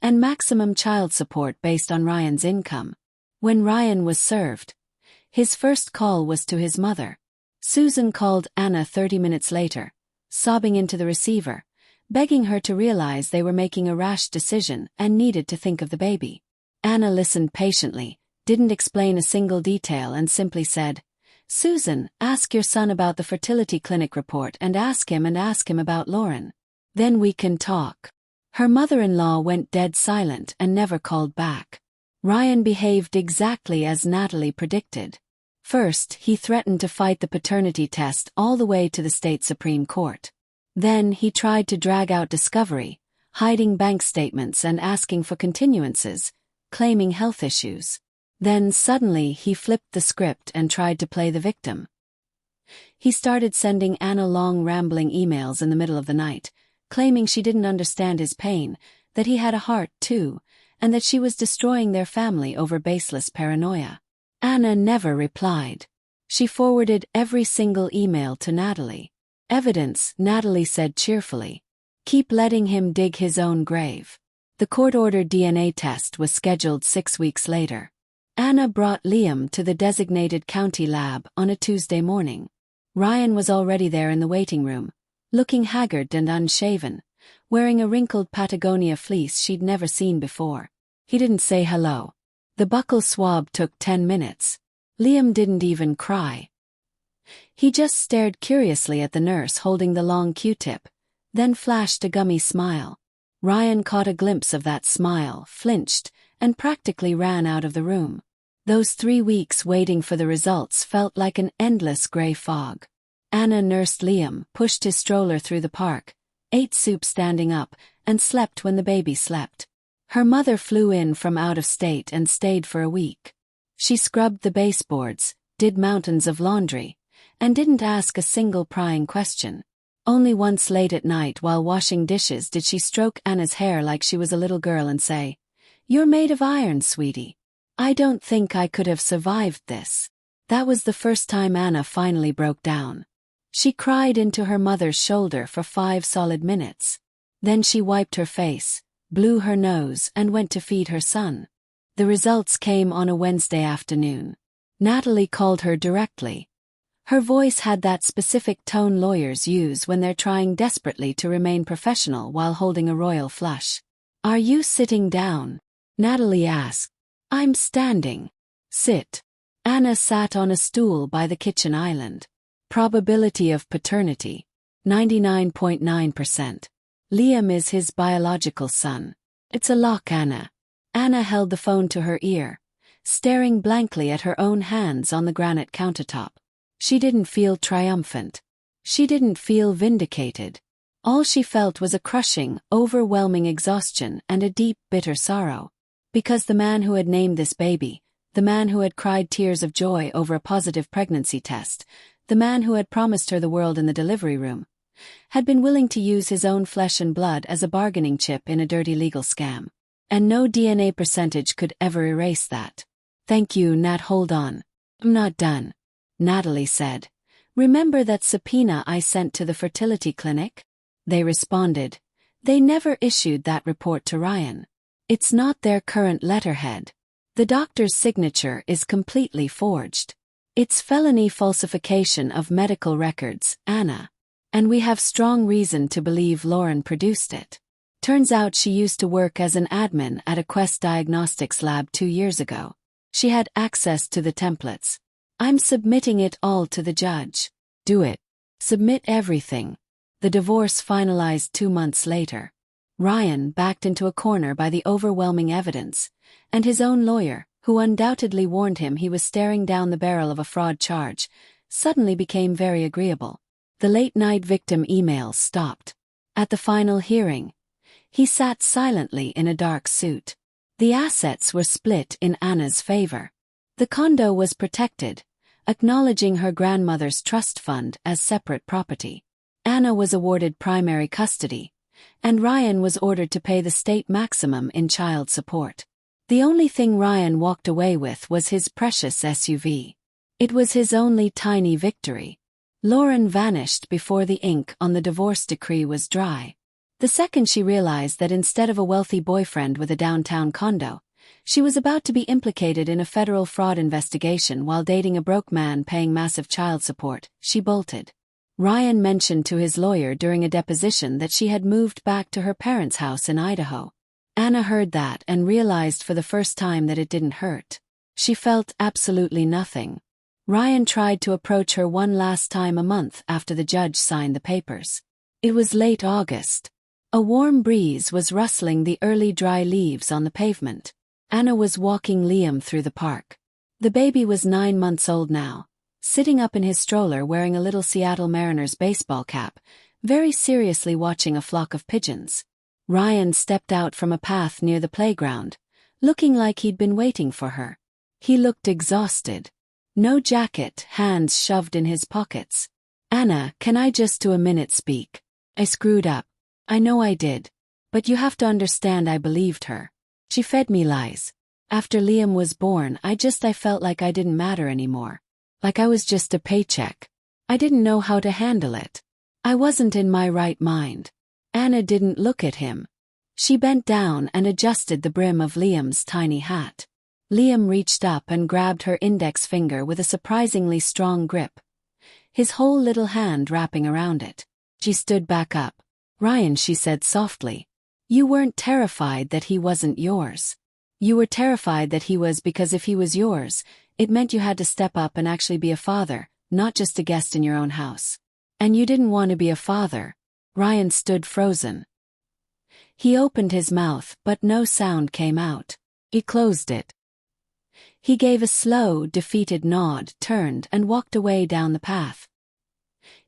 and maximum child support based on Ryan's income. When Ryan was served, his first call was to his mother. Susan called Anna 30 minutes later, sobbing into the receiver, begging her to realize they were making a rash decision and needed to think of the baby. Anna listened patiently, didn't explain a single detail, and simply said, "Susan, ask your son about the fertility clinic report and ask him about Lauren. Then we can talk." Her mother-in-law went dead silent and never called back. Ryan behaved exactly as Natalie predicted. First, he threatened to fight the paternity test all the way to the state Supreme Court. Then he tried to drag out discovery, hiding bank statements and asking for continuances, claiming health issues. Then suddenly he flipped the script and tried to play the victim. He started sending Anna long rambling emails in the middle of the night, claiming she didn't understand his pain, that he had a heart too, and that she was destroying their family over baseless paranoia. Anna never replied. She forwarded every single email to Natalie. "Evidence," Natalie said cheerfully. "Keep letting him dig his own grave." The court-ordered DNA test was scheduled 6 weeks later. Anna brought Liam to the designated county lab on a Tuesday morning. Ryan was already there in the waiting room, looking haggard and unshaven, wearing a wrinkled Patagonia fleece she'd never seen before. He didn't say hello. The buccal swab took 10 minutes. Liam didn't even cry. He just stared curiously at the nurse holding the long Q-tip, then flashed a gummy smile. Ryan caught a glimpse of that smile, flinched, and practically ran out of the room. Those 3 weeks waiting for the results felt like an endless gray fog. Anna nursed Liam, pushed his stroller through the park, ate soup standing up, and slept when the baby slept. Her mother flew in from out of state and stayed for a week. She scrubbed the baseboards, did mountains of laundry, and didn't ask a single prying question. Only once late at night while washing dishes did she stroke Anna's hair like she was a little girl and say, "You're made of iron, sweetie. I don't think I could have survived this." That was the first time Anna finally broke down. She cried into her mother's shoulder for 5 solid minutes. Then she wiped her face, blew her nose, and went to feed her son. The results came on a Wednesday afternoon. Natalie called her directly. Her voice had that specific tone lawyers use when they're trying desperately to remain professional while holding a royal flush. "Are you sitting down?" Natalie asked. "I'm standing." "Sit." Anna sat on a stool by the kitchen island. Probability of paternity, 99.9%. Liam is his biological son. "It's a lock, Anna." Anna held the phone to her ear, staring blankly at her own hands on the granite countertop. She didn't feel triumphant. She didn't feel vindicated. All she felt was a crushing, overwhelming exhaustion and a deep, bitter sorrow. Because the man who had named this baby, the man who had cried tears of joy over a positive pregnancy test, the man who had promised her the world in the delivery room, had been willing to use his own flesh and blood as a bargaining chip in a dirty legal scam. And no DNA percentage could ever erase that. "Thank you, Nat, hold on. I'm not done," Natalie said. "Remember that subpoena I sent to the fertility clinic?" They responded. They never issued that report to Ryan. It's not their current letterhead. The doctor's signature is completely forged. It's felony falsification of medical records, Anna. And we have strong reason to believe Lauren produced it. Turns out she used to work as an admin at a Quest Diagnostics lab 2 years ago. She had access to the templates. I'm submitting it all to the judge. Do it. Submit everything. The divorce finalized 2 months later. Ryan backed into a corner by the overwhelming evidence, and his own lawyer, who undoubtedly warned him he was staring down the barrel of a fraud charge, suddenly became very agreeable. The late-night victim emails stopped. At the final hearing, he sat silently in a dark suit. The assets were split in Anna's favor. The condo was protected, acknowledging her grandmother's trust fund as separate property. Anna was awarded primary custody, and Ryan was ordered to pay the state maximum in child support. The only thing Ryan walked away with was his precious SUV. It was his only tiny victory. Lauren vanished before the ink on the divorce decree was dry. The second she realized that instead of a wealthy boyfriend with a downtown condo, she was about to be implicated in a federal fraud investigation while dating a broke man paying massive child support, she bolted. Ryan mentioned to his lawyer during a deposition that she had moved back to her parents' house in Idaho. Anna heard that and realized for the first time that it didn't hurt. She felt absolutely nothing. Ryan tried to approach her one last time a month after the judge signed the papers. It was late August. A warm breeze was rustling the early dry leaves on the pavement. Anna was walking Liam through the park. The baby was 9 months old now, sitting up in his stroller wearing a little Seattle Mariners baseball cap, very seriously watching a flock of pigeons. Ryan stepped out from a path near the playground, looking like he'd been waiting for her. He looked exhausted. No jacket, hands shoved in his pockets. "Anna, can I just do a minute speak? I screwed up. I know I did. But you have to understand I believed her. She fed me lies. After Liam was born, I felt like I didn't matter anymore. Like I was just a paycheck. I didn't know how to handle it. I wasn't in my right mind." Anna didn't look at him. She bent down and adjusted the brim of Liam's tiny hat. Liam reached up and grabbed her index finger with a surprisingly strong grip, his whole little hand wrapping around it. She stood back up. "Ryan," she said softly, "you weren't terrified that he wasn't yours. You were terrified that he was, because if he was yours, it meant you had to step up and actually be a father, not just a guest in your own house. And you didn't want to be a father." Ryan stood frozen. He opened his mouth, but no sound came out. He closed it. He gave a slow, defeated nod, turned and walked away down the path.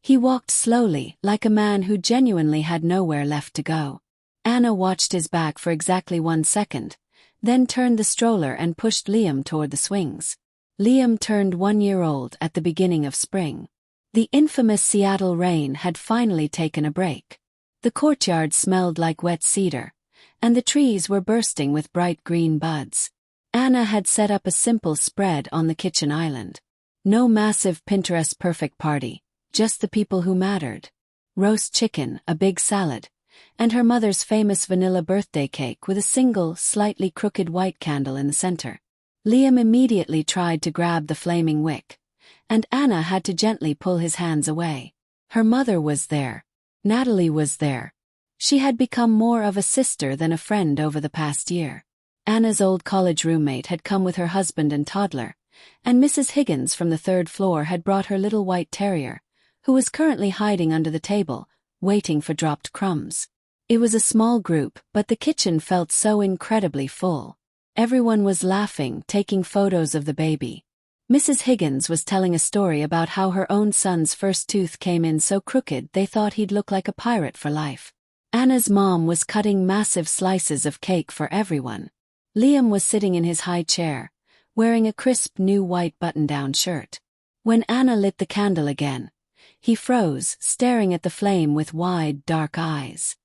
He walked slowly, like a man who genuinely had nowhere left to go. Anna watched his back for exactly 1 second, then turned the stroller and pushed Liam toward the swings. Liam turned 1 year old at the beginning of spring. The infamous Seattle rain had finally taken a break. The courtyard smelled like wet cedar, and the trees were bursting with bright green buds. Anna had set up a simple spread on the kitchen island. No massive Pinterest-perfect party, just the people who mattered. Roast chicken, a big salad, and her mother's famous vanilla birthday cake with a single, slightly crooked white candle in the center. Liam immediately tried to grab the flaming wick, and Anna had to gently pull his hands away. Her mother was there. Natalie was there. She had become more of a sister than a friend over the past year. Anna's old college roommate had come with her husband and toddler, and Mrs. Higgins from the 3rd floor had brought her little white terrier, who was currently hiding under the table, waiting for dropped crumbs. It was a small group, but the kitchen felt so incredibly full. Everyone was laughing, taking photos of the baby. Mrs. Higgins was telling a story about how her own son's first tooth came in so crooked they thought he'd look like a pirate for life. Anna's mom was cutting massive slices of cake for everyone. Liam was sitting in his high chair, wearing a crisp new white button-down shirt. When Anna lit the candle again, he froze, staring at the flame with wide, dark eyes.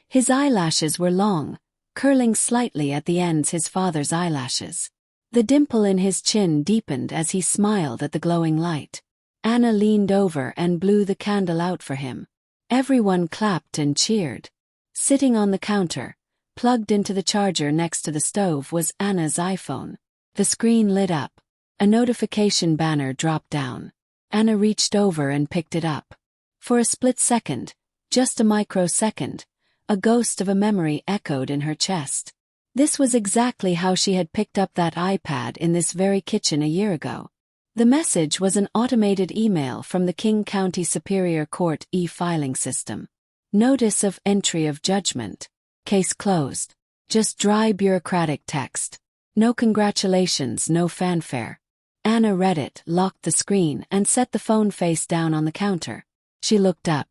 His eyelashes were long, curling slightly at the ends his father's eyelashes. The dimple in his chin deepened as he smiled at the glowing light. Anna leaned over and blew the candle out for him. Everyone clapped and cheered. Sitting on the counter, plugged into the charger next to the stove, was Anna's iPhone. The screen lit up. A notification banner dropped down. Anna reached over and picked it up. For a split second, just a microsecond, a ghost of a memory echoed in her chest. This was exactly how she had picked up that iPad in this very kitchen a year ago. The message was an automated email from the King County Superior Court e-filing system. Notice of entry of judgment. Case closed. Just dry bureaucratic text. No congratulations, no fanfare. Anna read it, locked the screen, and set the phone face down on the counter. She looked up.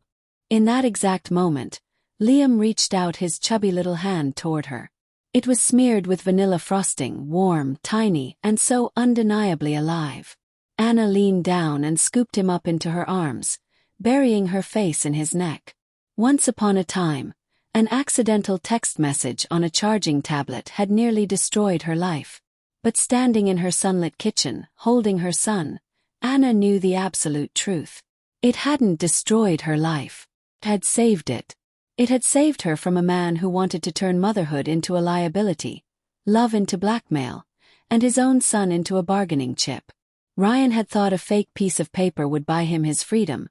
In that exact moment, Liam reached out his chubby little hand toward her. It was smeared with vanilla frosting, warm, tiny, and so undeniably alive. Anna leaned down and scooped him up into her arms, burying her face in his neck. Once upon a time, an accidental text message on a charging tablet had nearly destroyed her life. But standing in her sunlit kitchen, holding her son, Anna knew the absolute truth. It hadn't destroyed her life. It had saved it. It had saved her from a man who wanted to turn motherhood into a liability, love into blackmail, and his own son into a bargaining chip. Ryan had thought a fake piece of paper would buy him his freedom,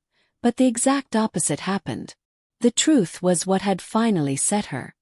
But the exact opposite happened. The truth was what had finally set her.